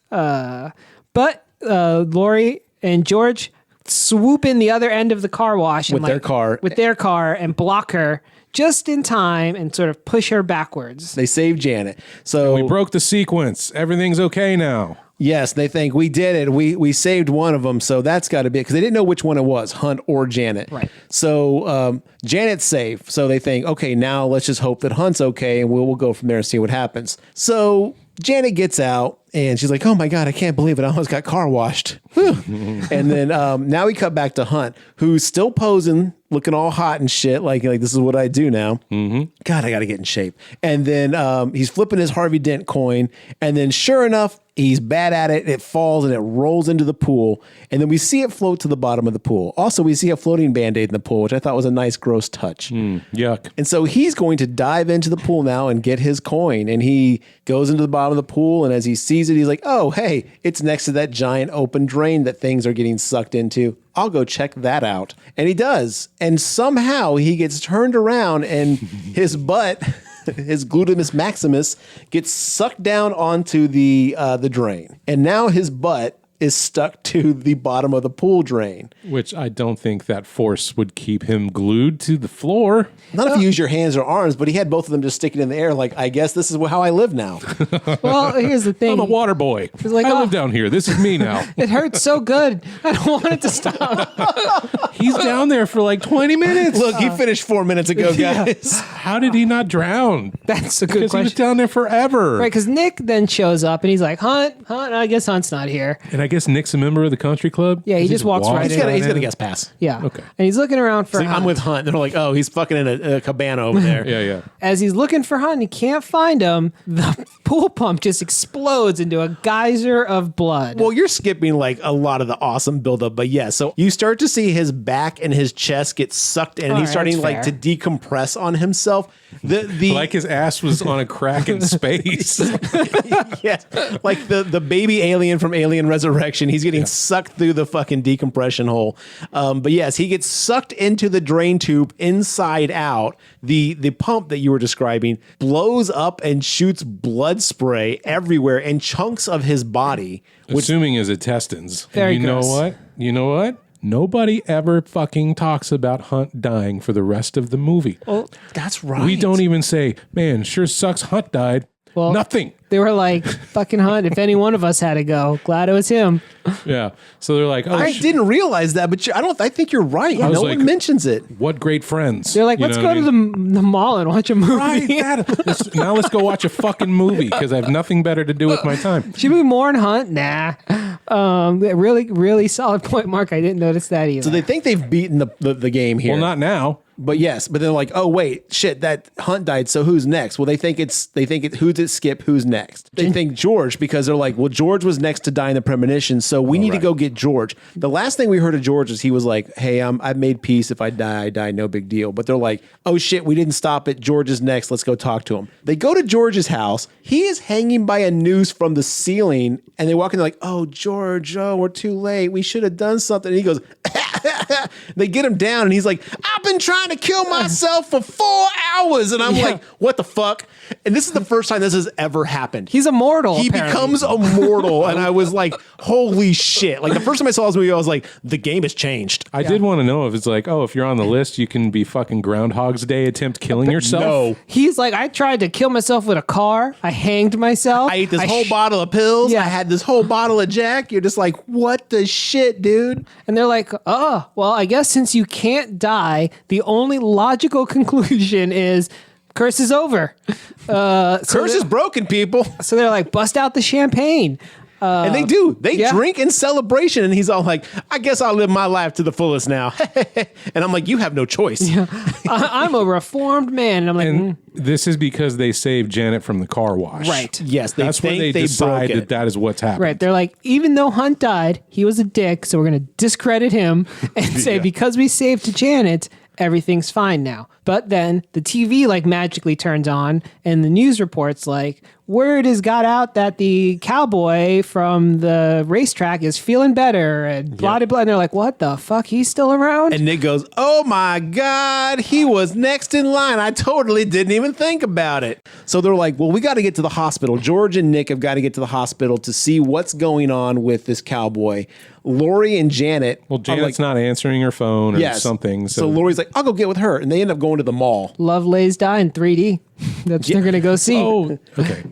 But Lori and George swoop in the other end of the car wash With their car. and block her just in time and sort of push her backwards. They saved Janet. So We broke the sequence. Everything's okay now. yes, they think we did it. We saved one of them, so that's got to be it because they didn't know which one it was, Hunt or Janet. Right. So Janet's safe. So they think, okay, now let's just hope that Hunt's okay, and we'll go from there and see what happens. So Janet gets out and she's like, oh my God, I can't believe it. I almost got car washed. Whew. And then now we cut back to Hunt, who's still posing, looking all hot and shit. Like this is what I do now. Mm-hmm. God, I got to get in shape. And then he's flipping his Harvey Dent coin. And then sure enough, he's bad at it. It falls and it rolls into the pool. And then we see it float to the bottom of the pool. Also, we see a floating Band-Aid in the pool, which I thought was a nice, gross touch. Yuck. And so he's going to dive into the pool now and get his coin. And he goes into the bottom of the pool. And as he sees it, he's like, oh, hey, it's next to that giant open drain that things are getting sucked into. I'll go check that out. And he does. And somehow he gets turned around and his butt, his gluteus maximus, gets sucked down onto the drain. And now his butt is stuck to the bottom of the pool drain. Which I don't think that force would keep him glued to the floor. Not if you use your hands or arms, but he had both of them just sticking in the air. Like, I guess this is how I live now. Well, here's the thing. I'm a water boy. like, I oh. live down here. This is me now. It hurts so good. I don't want it to stop. He's down there for like 20 minutes. Look, he finished 4 minutes ago, guys. How did he not drown? That's a good Because he was question. down there forever. Right, because Nick then shows up and he's like, Hunt, I guess Hunt's not here. And I guess Nick's a member of the country club. Yeah, he just walks right He's in. got a guest pass. Yeah. Okay. And he's looking around for Like, Hunt. I'm with Hunt. They're like, oh, he's fucking in a cabana over there. Yeah. As he's looking for Hunt and he can't find him, the pool pump just explodes into a geyser of blood. Well, you're skipping like a lot of the awesome buildup, but yeah. So you start to see his back and his chest get sucked in, and All he's right, starting that's like to fair. decompress on himself. The Like his ass was on a crack in space. yeah, like the baby alien from Alien Resurrection. He's getting sucked through the fucking decompression hole. But yes, he gets sucked into the drain tube inside out. The pump that you were describing blows up and shoots blood spray everywhere and chunks of his body. Assuming his intestines. And Very you know gross. what? You know what? Nobody ever fucking talks about Hunt dying for the rest of the movie. Well, That's right. We don't even say, man, sure sucks Hunt died. Well, Nothing. They were like, fucking Hunt, if any one of us had to go, glad it was him. Yeah. So they're like, oh, I didn't realize that, but I think you're right. I was No like, one mentions it. what great friends. They're like, You let's know go what to I the mean? mall and watch a movie. Right, Dad. Now let's go watch a fucking movie because I have nothing better to do with my time. Should we mourn Hunt? Nah. Really, really solid point, Mark. I didn't notice that either. So they think they've beaten the game here. Well, not now. But yes, but they're like, oh wait, shit, that Hunt died. So who's next? Well, they think it's who's it Skip? Who's next? They think George because they're like, well, George was next to die in the premonition, so we need to go get George. The last thing we heard of George is he was like, hey, I've made peace. If I die, I die. No big deal. But they're like, oh shit, we didn't stop it. George is next. Let's go talk to him. They go to George's house. He is hanging by a noose from the ceiling, and they walk in. They're like, oh George, we're too late. We should have done something. And he goes. They get him down and he's like, I've been trying to kill myself for 4 hours. And I'm like, what the fuck? And this is the first time this has ever happened. He's immortal. He apparently. becomes immortal. And I was like, holy shit. Like the first time I saw this movie, I was like, the game has changed. I did want to know if it's like, oh, if you're on the list, you can be fucking Groundhog's Day attempt killing yourself. No. He's like, I tried to kill myself with a car. I hanged myself. I ate this whole bottle of pills. Yeah. I had this whole bottle of Jack. You're just like, what the shit, dude? And they're like, oh, well, I guess since you can't die, the only logical conclusion is curse is over. Curse is broken, people. So they're like, bust out the champagne. And they do. They yeah. drink in celebration. And he's all like, I guess I'll live my life to the fullest now. And I'm like, you have no choice. I'm a reformed man. And I'm like, And this is because they saved Janet from the car wash. right. Yes, they That's when think they they decide broke that it. that is what's happening. Right. They're like, even though Hunt died, he was a dick. So we're going to discredit him and say, because we saved Janet, everything's fine now. But then the TV like magically turns on and the news reports like, word has got out that the cowboy from the racetrack is feeling better and blah, blah, blah. And they're like, what the fuck? He's still around? And Nick goes, oh my God, he was next in line. I totally didn't even think about it. So they're like, well, we got to get to the hospital. George and Nick have got to get to the hospital to see what's going on with this cowboy. Lori and Janet. Well, Janet's not answering her phone or something. So Lori's like, I'll go get with her. And they end up going to the mall. Love Lays Die in 3D. That's what they're going to go see. Oh, okay.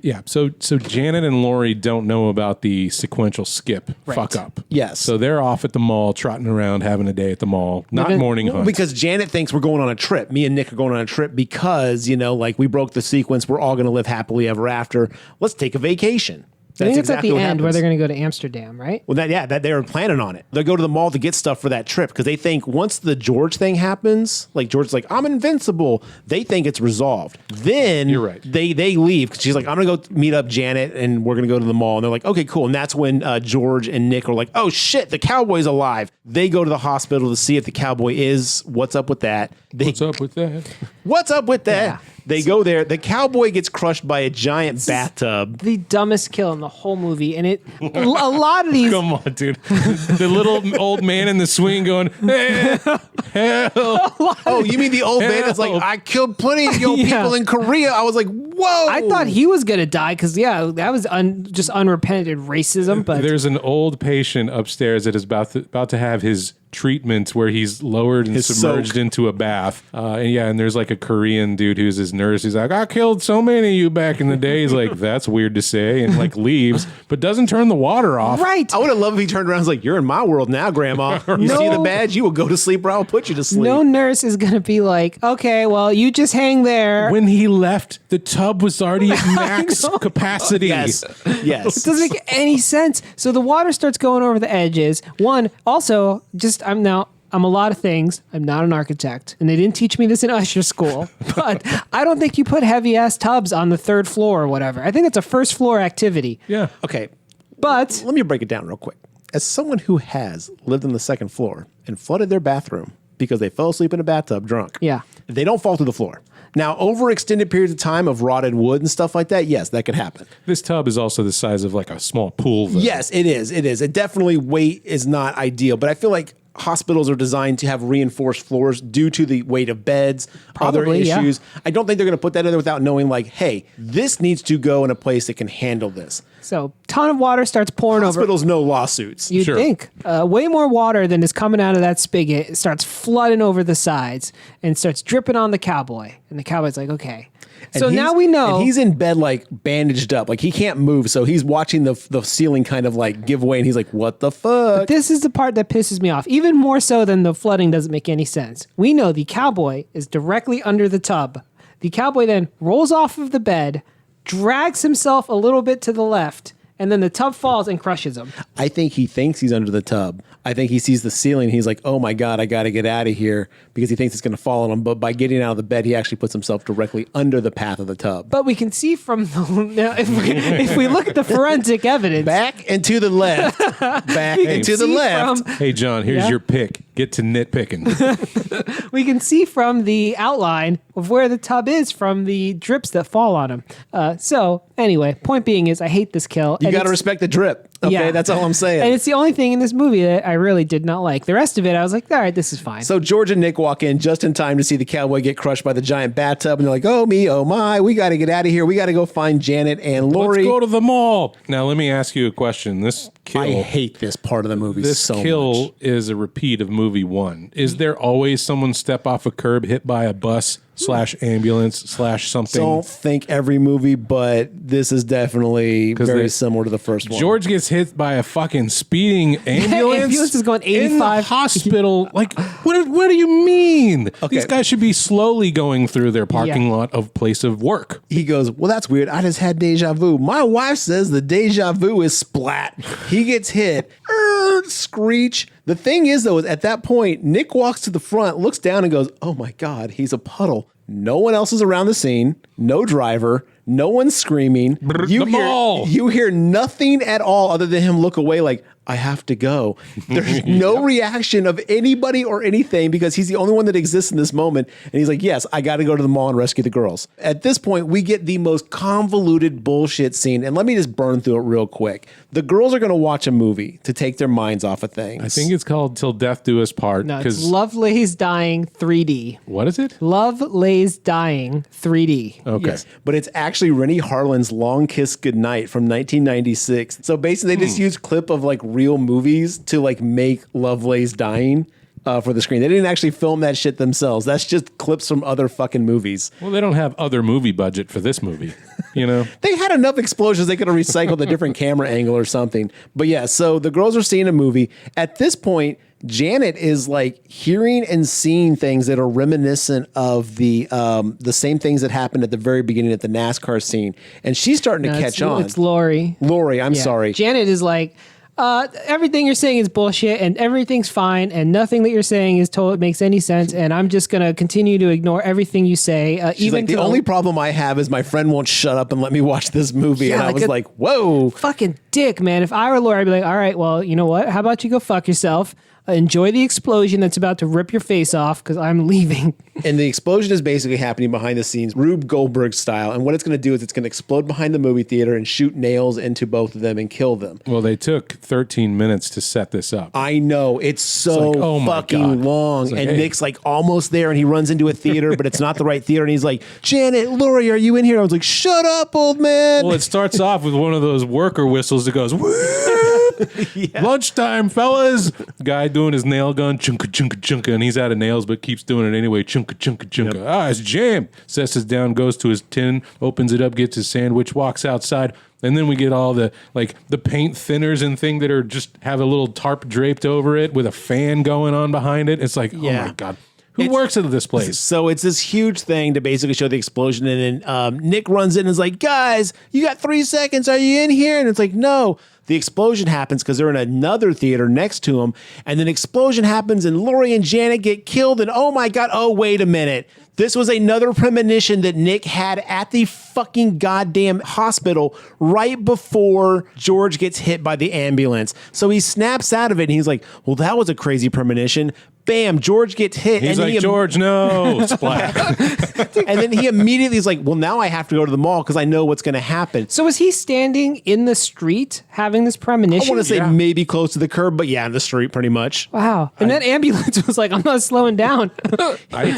Yeah. So Janet and Lori don't know about the sequential skip fuck up. Yes. So they're off at the mall, trotting around, having a day at the mall, not morning hunt. Because Janet thinks we're going on a trip. Me and Nick are going on a trip because, like we broke the sequence. We're all going to live happily ever after. Let's take a vacation. I think it's exactly at the what end where happens. they're going to go to Amsterdam, right? Well, that they were planning on it. They'll go to the mall to get stuff for that trip because they think once the George thing happens, like George's like, I'm invincible. They think it's resolved. Then You're right. They leave because she's like, I'm gonna go meet up Janet and we're gonna go to the mall. And they're like, okay, cool. And that's when George and Nick are like, oh shit, the cowboy's alive. They go to the hospital to see if the cowboy is. What's up with that? What's up with that? What's up with that? Yeah. They go there. The cowboy gets crushed by a giant bathtub. The dumbest kill in the whole movie. And a lot of these. Come on, dude. The little old man in the swing going, hell. Oh, you mean the old man that's like, I killed plenty of your Yeah. people in Korea. I was like, whoa. I thought he was going to die because, that was just unrepented racism. But There's an old patient upstairs that is about to have his treatment where he's lowered and His submerged soak. into a bath. And there's like a Korean dude who's his nurse. He's like, I killed so many of you back in the day. He's like, that's weird to say. And like leaves, but doesn't turn the water off. right. I would have loved if he turned around and was like, you're in my world now, Grandma. You see the badge, you will go to sleep or I'll put you to sleep. No nurse is going to be like, okay, well, you just hang there. When he left, the tub was already at max capacity. Yes. Yes. It doesn't make any sense. So the water starts going over the edges. I'm a lot of things. I'm not an architect, and they didn't teach me this in usher school. But I don't think you put heavy ass tubs on the third floor or whatever. I think it's a first floor activity. Yeah. Okay. But Let me break it down real quick. As someone who has lived on the second floor and flooded their bathroom because they fell asleep in a bathtub drunk, yeah, they don't fall through the floor. Now, over extended periods of time of rotted wood and stuff like that, yes, that could happen. This tub is also the size of like a small pool. Though. Yes, it is. It is. It definitely weight is not ideal, but I feel like hospitals are designed to have reinforced floors due to the weight of beds, other Probably, yeah. issues. I don't think they're going to put that in there without knowing, like, hey, this needs to go in a place that can handle this. so ton of water starts pouring over. Hospitals, no lawsuits. You'd Sure. think way more water than is coming out of that spigot. It starts flooding over the sides and starts dripping on the cowboy. And the cowboy's like, okay. And So now we know. And he's in bed like bandaged up, like he can't move. So he's watching the ceiling kind of like give way, and he's like, "What the fuck?" This is the part that pisses me off, even more so than the flooding doesn't make any sense. We know the cowboy is directly under the tub. The cowboy then rolls off of the bed, drags himself a little bit to the left, and then the tub falls and crushes him. I think he thinks he's under the tub. I think he sees the ceiling. He's like, "Oh my God, I got to get out of here," because he thinks it's going to fall on him. But by getting out of the bed, he actually puts himself directly under the path of the tub. But we can see from the now, if we look at the forensic evidence, Back and to the left. Back and to the see left. Hey, John, here's Yeah. your pick. Get to nitpicking. we can see from the outline of where the tub is from the drips that fall on him. So anyway, point being is I hate this kill. You and got to it's- respect the drip. Okay, Yeah. that's all I'm saying. And it's the only thing in this movie that I really did not like. The rest of it, I was like, all right, this is fine. So George and Nick walk in just in time to see the cowboy get crushed by the giant bathtub, and they're like, "Oh me, oh my, we got to get out of here. We got to go find Janet and Lori." Let's go to the mall. Now, let me ask you a question. This kill, I hate this part of the movie this so kill much. is a repeat of movie one. Is there always someone step off a curb, hit by a bus / ambulance / something? Don't think every movie, but this is definitely very they- similar to the first one. George gets hit by a fucking speeding ambulance. Ambulance is going in the 85. hospital. Like, what do you mean? Okay. These guys should be slowly going through their parking Yeah. lot of place of work. He goes, "Well, that's weird. I just had deja vu. My wife says the deja vu is splat." He gets hit. Screech. The thing is, though, is at that point, Nick walks to the front, looks down, and goes, "Oh my God, he's a puddle." No one else is around the scene. No driver. No one's screaming. The mall. You hear nothing at all other than him look away like, "I have to go." There's no reaction of anybody or anything because he's the only one that exists in this moment. And he's like, "Yes, I got to go to the mall and rescue the girls." At this point, we get the most convoluted bullshit scene. And let me just burn through it real quick. The girls are going to watch a movie to take their minds off of things. I think it's called Till Death Do Us Part. no, it's Because Love Lays Dying 3D. what is it? Love Lays Dying 3D. Okay. Yes, but it's actually Rennie Harlan's Long Kiss Goodnight from 1996. So basically, they just used clip of like real movies to like make Lovelace Dying for the screen. They didn't actually film that shit themselves. That's just clips from other fucking movies. Well, they don't have other movie budget for this movie, you know? They had enough explosions they could have recycled a different camera angle or something. But yeah, so the girls are seeing a movie. At this point, Janet is like hearing and seeing things that are reminiscent of the same things that happened at the very beginning at the NASCAR scene, and she's starting to catch on. It's Lori. Lori, I'm Yeah. sorry. Janet is like, everything you're saying is bullshit and everything's fine and nothing that you're saying is makes any sense and I'm just going to continue to ignore everything you say. She's Even like, the to only problem I have is my friend won't shut up and let me watch this movie. Yeah, and I like was a- like, whoa. fucking dick, man. If I were Lori, I'd be like, all right, well, you know what? How about you go fuck yourself? Enjoy the explosion that's about to rip your face off because I'm leaving. And the explosion is basically happening behind the scenes, Rube Goldberg style. And what it's going to do is it's going to explode behind the movie theater and shoot nails into both of them and kill them. Well, they took 13 minutes to set this up. I know. It's so It's like, oh my fucking God. long. It's like, And hey. Nick's like almost there and he runs into a theater, but it's not the right theater. And he's like, "Janet, Lori, are you in here?" I was like, "Shut up, old man." Well, it starts off with one of those worker whistles that goes, "Woo!" Lunchtime, fellas. Guy doing his nail gun, chunka, chunka, chunka, and he's out of nails, but keeps doing it anyway, chunka, chunka, chunka. Ah, it's jammed. Sets down, goes to his tin, opens it up, gets his sandwich, walks outside. And then we get all the the paint thinners and thing that are just have a little tarp draped over it with a fan going on behind it. It's like, oh Yeah. my God. Who works at this place? So it's this huge thing to basically show the explosion. And then Nick runs in and is like, "Guys, you got 3 seconds. Are you in here?" And it's like, no. The explosion happens because they're in another theater next to him. And then explosion happens and Lori and Janet get killed. And oh my God, oh, wait a minute. This was another premonition that Nick had at the fucking goddamn hospital right before George gets hit by the ambulance. So he snaps out of it and he's like, "Well, that was a crazy premonition." Bam, George gets hit. He's and like, George, no. Splat. And then he immediately is like, "Well, now I have to go to the mall because I know what's going to happen." So was he standing in the street having this I premonition? want to say maybe close to the curb, but yeah, in the street pretty much. Wow. And that ambulance was like, I'm not slowing down. I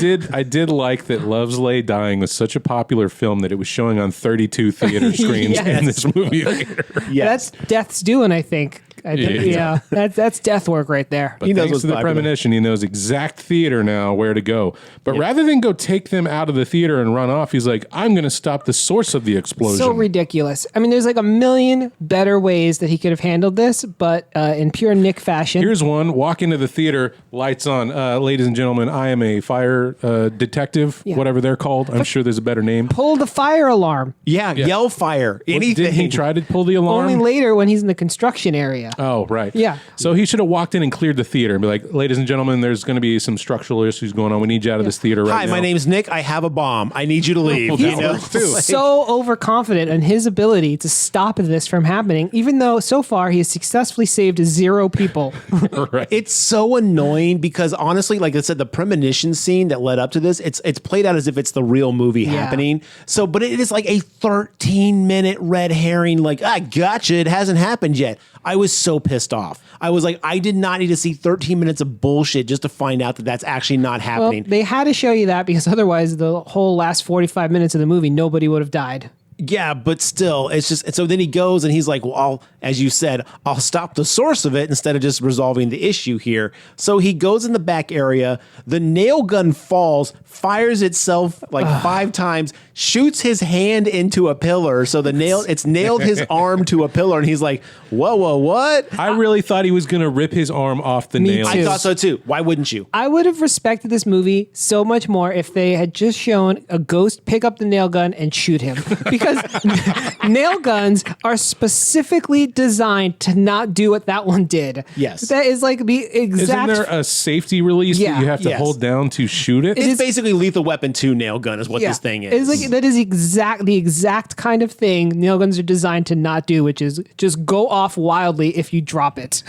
did like that Love's Lay Dying was such a popular film that it was showing on 32 theater screens Yes. in this movie theater. Yes. That's Death's Doing, I think. Yeah, that's death work right there. But He knows thanks what's to the popular. premonition, he knows exact theater now where to go. But rather than go take them out of the theater and run off, he's like, I'm going to stop the source of the explosion. So ridiculous. I mean, there's like a million better ways that he could have handled this, but in pure Nick fashion. Here's one. Walk into the theater, lights on. Ladies and gentlemen, I am a fire detective, whatever they're called. I'm sure there's a better name. Pull the fire alarm. Yeah, yell fire. Anything. Didn't he try to pull the alarm? Only later when he's in the construction area. Oh, right. Yeah. So he should have walked in and cleared the theater and be like, ladies and gentlemen, there's going to be some structural issues going on. We need you out of this theater right Hi, now. my name's Nick. I have a bomb. I need you to leave. Well, You that know? works too. So overconfident in his ability to stop this from happening, even though so far he has successfully saved 0 people. Right. It's so annoying because honestly, like I said, the premonition scene that led up to this, it's played out as if it's the real movie happening. So, but it is like a 13-minute red herring. Like, gotcha. It hasn't happened yet. I was so pissed off. I was like, I did not need to see 13 minutes of bullshit just to find out that that's actually not Well, happening. they had to show you that because otherwise the whole last 45 minutes of the movie, nobody would have died. Yeah, but still, it's just, and so then he goes and he's like, well, as you said, I'll stop the source of it instead of just resolving the issue here. So he goes in the back area, the nail gun falls, fires itself like 5 times, shoots his hand into a pillar. So it's nailed his arm to a pillar. And he's like, whoa, what? I really thought he was going to rip his arm off the Me nail. too. I thought so too. Why wouldn't you? I would have respected this movie so much more if they had just shown a ghost pick up the nail gun and shoot him. Because nail guns are specifically designed to not do what that one did. Yes. That is like the exact... Isn't there a safety release Yeah. that you have to Yes. hold down to shoot it? It's basically Lethal Weapon 2 nail gun is what this thing is. It's like that is the exact kind of thing nail guns are designed to not do, which is just go off wildly if you drop it.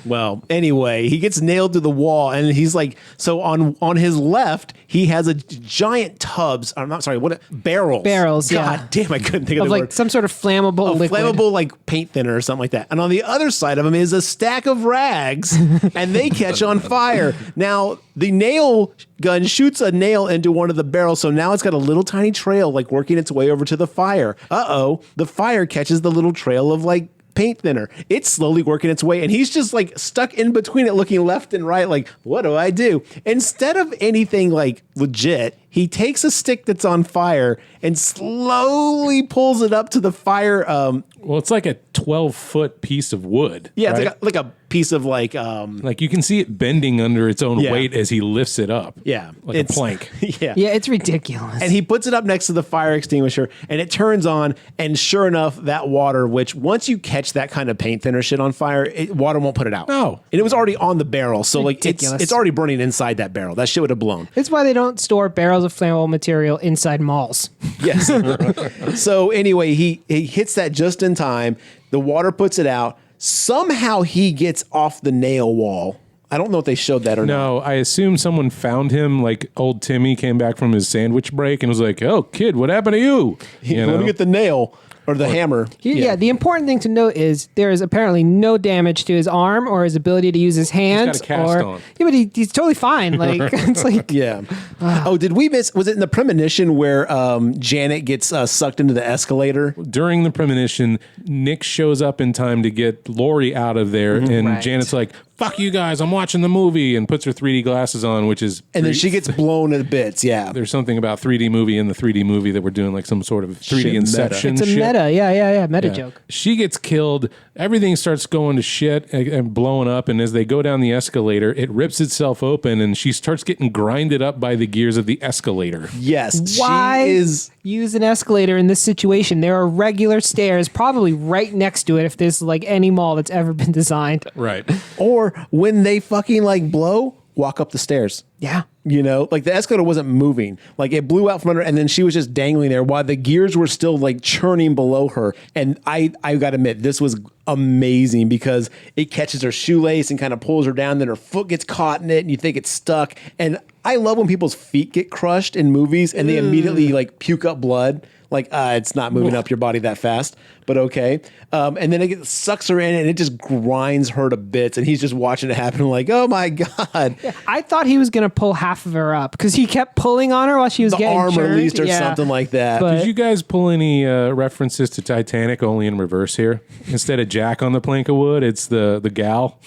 Well, anyway, he gets nailed to the wall, and he's like, so on his left, he has a giant tubs. I'm not sorry, what barrels? Barrels, God yeah. damn, I couldn't think of Of the like word. some sort of flammable liquid. Flammable like paint thinner or something like that. And on the other side of him is a stack of rags, and they catch on fire. Now the nail gun shoots a nail into one of the barrels, so now it's got a little tiny trail like working its way over to the fire. The fire catches the little trail of like paint thinner. It's slowly working its way, and he's just like stuck in between it, looking left and right, like, what do I do? Instead of anything like legit, he takes a stick that's on fire and slowly pulls it up to the fire. Well, it's like a 12-foot piece of wood. Yeah, right? it's like a piece of like Like you can see it bending under its own Yeah. weight as he lifts it up. yeah, Like a plank. Yeah. Yeah, it's ridiculous. And he puts it up next to the fire extinguisher, and it turns on, and sure enough, that water, which once you catch that kind of paint thinner shit on fire, water won't put it out. No. And it was already on the barrel, so like Ridiculous. it's already burning inside that barrel. That shit would have blown. It's why they don't store barrels of flammable material inside malls. Yes. So anyway, he hits that just in time. The water puts it out. Somehow he gets off the nail wall. I don't know if they showed that or not. No, I assume someone found him, like old Timmy came back from his sandwich break and was like, oh, kid, what happened to you? You Let me know? get the nail or the hammer. Yeah, the important thing to note is there is apparently no damage to his arm or his ability to use his hands. a cast or on. Yeah, but he's totally fine. Like it's like Yeah. Oh, did we miss? Was it in the premonition where Janet gets sucked into the escalator? During the premonition, Nick shows up in time to get Lori out of there, and Right. Janet's like, fuck you guys, I'm watching the movie, and puts her 3D glasses on, which is... And then she gets blown to bits. Yeah. There's something about 3D movie in the 3D movie that we're doing like some sort of 3D Shit, inception it's a shit. meta. Yeah, meta Yeah. joke. She gets killed. Everything starts going to shit and blowing up. And as they go down the escalator, it rips itself open and she starts getting grinded up by the gears of the escalator. Yes. Why She is. use an escalator in this situation? There are regular stairs probably right next to it if there's like any mall that's ever been designed. Right. Or when they fucking like blow, walk up the stairs. Yeah. You know, like the escalator wasn't moving. Like it blew out from under, and then she was just dangling there while the gears were still like churning below her. And I got to admit, this was amazing because it catches her shoelace and kind of pulls her down. Then her foot gets caught in it, and you think it's stuck. And I love when people's feet get crushed in movies and they immediately like puke up blood. Like, it's not moving up your body that fast, but okay. And then it sucks her in and it just grinds her to bits. And he's just watching it happen like, oh my God. I thought he was going to gonna pull half of her up because he kept pulling on her while she was The getting arm churned. released or something like that. But- Did you guys pull any references to Titanic only in reverse here? Instead of Jack on the plank of wood, it's the gal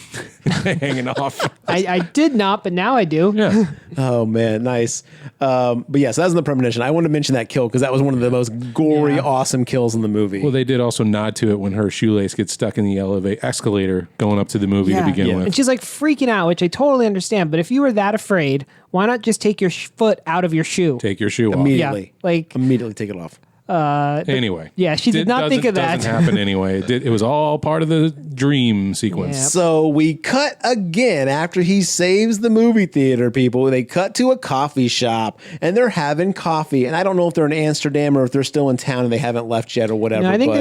hanging off. I did not, but now I do. Yeah. Oh man, nice. But yes, that was the premonition. I wanted to mention that kill because that was one of the most gory, awesome kills in the movie. Well, they did also nod to it when her shoelace gets stuck in the escalator going up to the movie to begin with. And she's like freaking out, which I totally understand. But if you were that afraid, why not just take your foot out of your shoe? Take your shoe off. Immediately, Yeah, like- immediately take it off. Anyway. Yeah, she did not think of that. Doesn't happen anyway. It was all part of the dream sequence. Yeah. So we cut again after he saves the movie theater people. They cut to a coffee shop and they're having coffee. And I don't know if they're in Amsterdam or if they're still in town and they haven't left yet or whatever. No, I think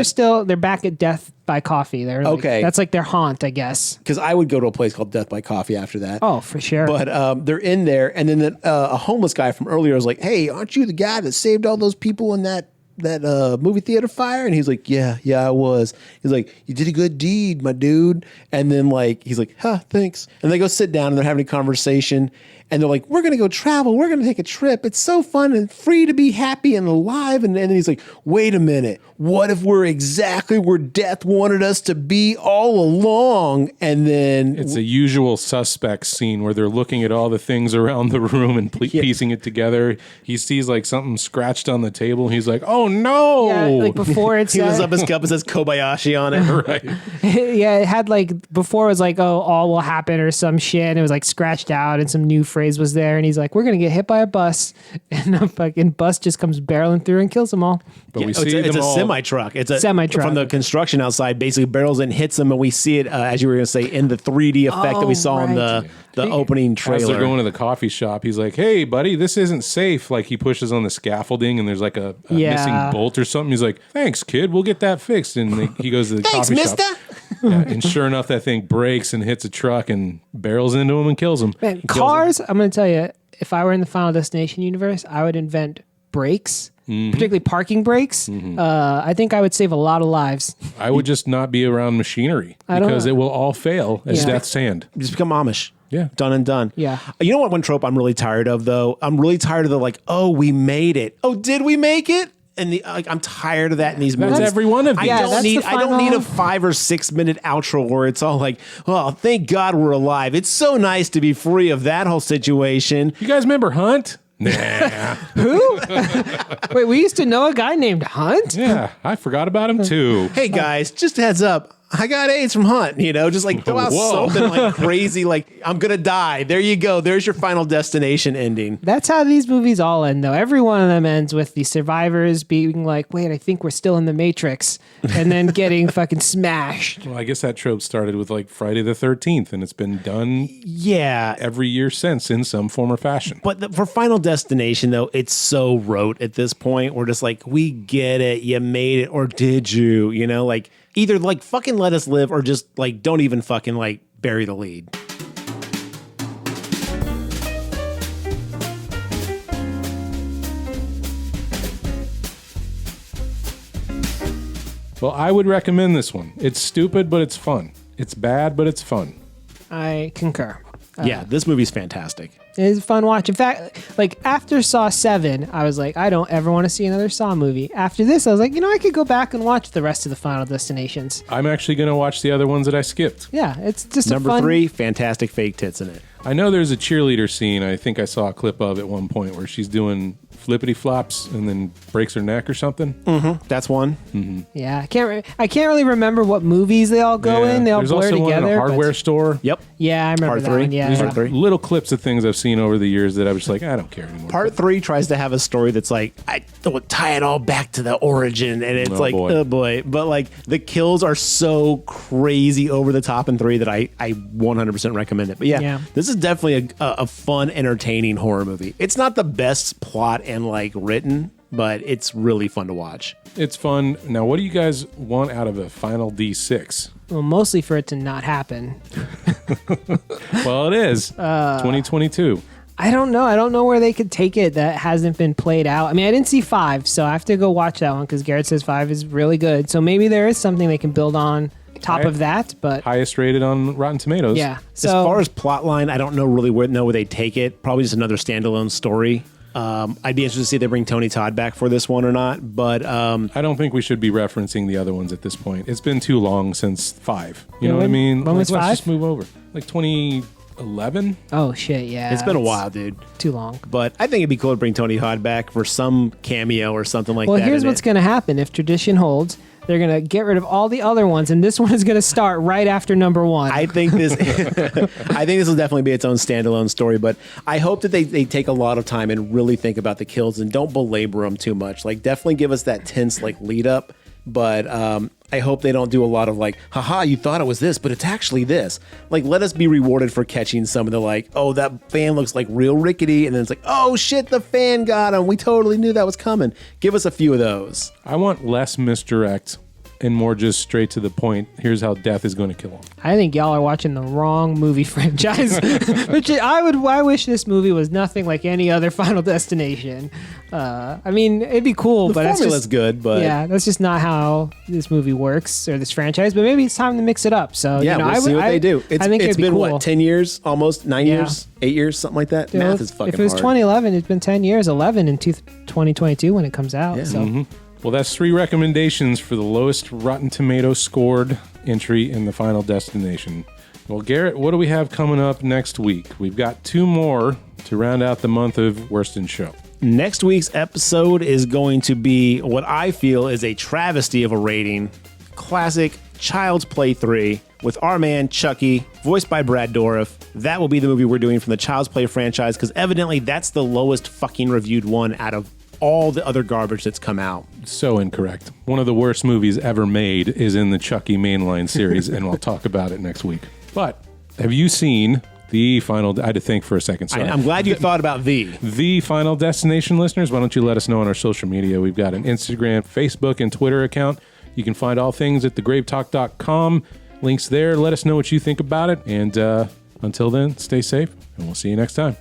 they're back at Death by Coffee. They're like, Okay. that's like their haunt, I guess. because I would go to a place called Death by Coffee after that. Oh, for sure. But they're in there, and then a homeless guy from earlier was like, "Hey, aren't you the guy that saved all those people in that movie theater fire?" And he's like, "Yeah, I was." He's like, "You did a good deed, my dude." And then he's like, "Huh, thanks." And they go sit down and they're having a conversation. And they're like, "We're going to go travel. We're going to take a trip. It's so fun and free to be happy and alive." And then he's like, "Wait a minute. What if we're exactly where death wanted us to be all along?" And then It's a usual suspect scene where they're looking at all the things around the room and piecing it together. He sees like something scratched on the table. He's like, "Oh no!" yeah, like before it he lifts said, up his cup and says Kobayashi on it. Right. yeah, it had like before it was like, oh, all will happen or some shit. And it was like scratched out and some new phrase was there. And he's like, we're gonna get hit by a bus, and a fucking bus just comes barreling through and kills them all. But we It's see a them all. semi truck. It's a Semi-truck. from the construction outside. Basically, barrels in, hits them, and we see it as you were going to say in the 3D effect that we saw in right. the opening As they're trailer. going to the coffee shop, he's like, "Hey, buddy, this isn't safe." Like he pushes on the scaffolding, and there's like a Yeah. missing bolt or something. He's like, "Thanks, kid. We'll get that fixed." And he goes to the Thanks, coffee mister. shop. Yeah, and sure enough, that thing breaks and hits a truck and barrels into him and kills him. Man, He kills cars, I'm going to tell you, if I were in the Final Destination universe, I would invent brakes, particularly parking brakes. I think I would save a lot of lives. him. I would just not be around machinery don't because know. it will all fail as Yeah. death's hand. Just become Amish. Yeah. Done and done. Yeah. You know what one trope I'm really tired of, though? I'm really tired of the "oh, we made it. Oh, did we make it?" And I'm tired of that in these movies. That's every one of these. Yeah, I that's the don't need a final- 5 or 6 minute outro where it's all like, "Oh, thank God we're alive. It's so nice to be free of that whole situation." You guys remember Hunt? Nah. Wait, we used to know a guy named Hunt? Yeah, I forgot about him too. Hey guys, just a heads up. I got AIDS from Hunt, just like throw out Whoa. something like crazy, like I'm gonna die. There you go. There's your Final Destination ending. That's how these movies all end, though. Every one of them ends with the survivors being like, wait, I think we're still in the Matrix, and then getting fucking smashed. Well, I guess that trope started with like Friday the 13th, and it's been done Yeah. every year since in some form or fashion. But for Final Destination, though, it's so rote at this point. We're just like, we get it. You made it. Or did you? Like either like fucking let us live or just like don't even fucking like bury the lead. Well, I would recommend this one. It's stupid, but it's fun. It's bad, but it's fun. I concur. Yeah, this movie's fantastic. It is a fun watch. In fact, like after Saw 7, I was like, I don't ever want to see another Saw movie. After this, I was like, I could go back and watch the rest of the Final Destinations. I'm actually going to watch the other ones that I skipped. Yeah, it's just Number a fun 3, fantastic fake tits in it. I know there's a cheerleader scene I think I saw a clip of at one point where she's doing flippity flops and then breaks her neck or something. That's one. Yeah, I can't really remember what movies they all go in. They all There's blur also together. one in a but- hardware store. Yep. Yeah, I remember Part that 3. one. Yeah, These yeah. are 3. Little clips of things I've seen over the years that I was just like, I don't care anymore. Part 3 tries to have a story that's like, I don't tie it all back to the origin. And it's Oh, boy. But like the kills are so crazy over the top in 3 that I 100% recommend it. But yeah, this is definitely a fun, entertaining horror movie. It's not the best plot and like written, but it's really fun to watch. It's fun. Now, what do you guys want out of a final D6? Well, mostly for it to not happen. Well, it is 2022. I don't know. I don't know where they could take it that hasn't been played out. I mean, I didn't see 5, so I have to go watch that one because Garrett says 5 is really good. So maybe there is something they can build on top of that, but highest rated on Rotten Tomatoes. yeah. As far as plot line, I don't know really where they take it. Probably just another standalone story. I'd be interested to see if they bring Tony Todd back for this one or not. But I don't think we should be referencing the other ones at this point. It's been too long since 5. You know what I mean? when was let's 5? just move over. Like 2011. Oh shit, yeah. it's been a while, dude. Too long. But I think it'd be cool to bring Tony Todd back for some cameo or something like that. Well, here's what's going to happen if tradition holds. They're going to get rid of all the other ones, and this one is going to start right after number 1. I think this will definitely be its own standalone story, but I hope that they take a lot of time and really think about the kills and don't belabor them too much. Like, definitely give us that tense lead up, but I hope they don't do a lot of haha, you thought it was this, but it's actually this. Like, let us be rewarded for catching some of the oh, that fan looks real rickety, and then it's oh shit, the fan got him. We totally knew that was coming. Give us a few of those. I want less misdirect and more just straight to the point. Here's how death is going to kill him. I think y'all are watching the wrong movie franchise. Which I wish this movie was nothing like any other Final Destination. I mean, it'd be cool, The but that's formula's just good, but yeah, that's just not how this movie works or this franchise. But maybe it's time to mix it up. So yeah, we'll see what they do. I think it's it'd be been cool. 10 years, almost 9 Yeah. years, 8 years, something like that. You know, Math is fucking if it was hard. 2011, it's been 10 years. 11 in 2022 when it comes out. Yeah. So. Well, that's 3 recommendations for the lowest Rotten Tomato scored entry in the Final Destination. Well, Garrett, what do we have coming up next week? We've got 2 more to round out the month of Worst in Show. Next week's episode is going to be what I feel is a travesty of a rating. Classic Child's Play 3 with our man Chucky, voiced by Brad Dourif. That will be the movie we're doing from the Child's Play franchise, because evidently that's the lowest fucking reviewed one out of all the other garbage that's come out. So incorrect. One of the worst movies ever made is in the Chucky mainline series, and we'll talk about it next week. But have you seen the Final... I had to think for a second. Sorry. I'm glad you thought about The Final Destination listeners, why don't you let us know on our social media? We've got an Instagram, Facebook, and Twitter account. You can find all things at thegravetalk.com. Links there. Let us know what you think about it. And until then, stay safe, and we'll see you next time.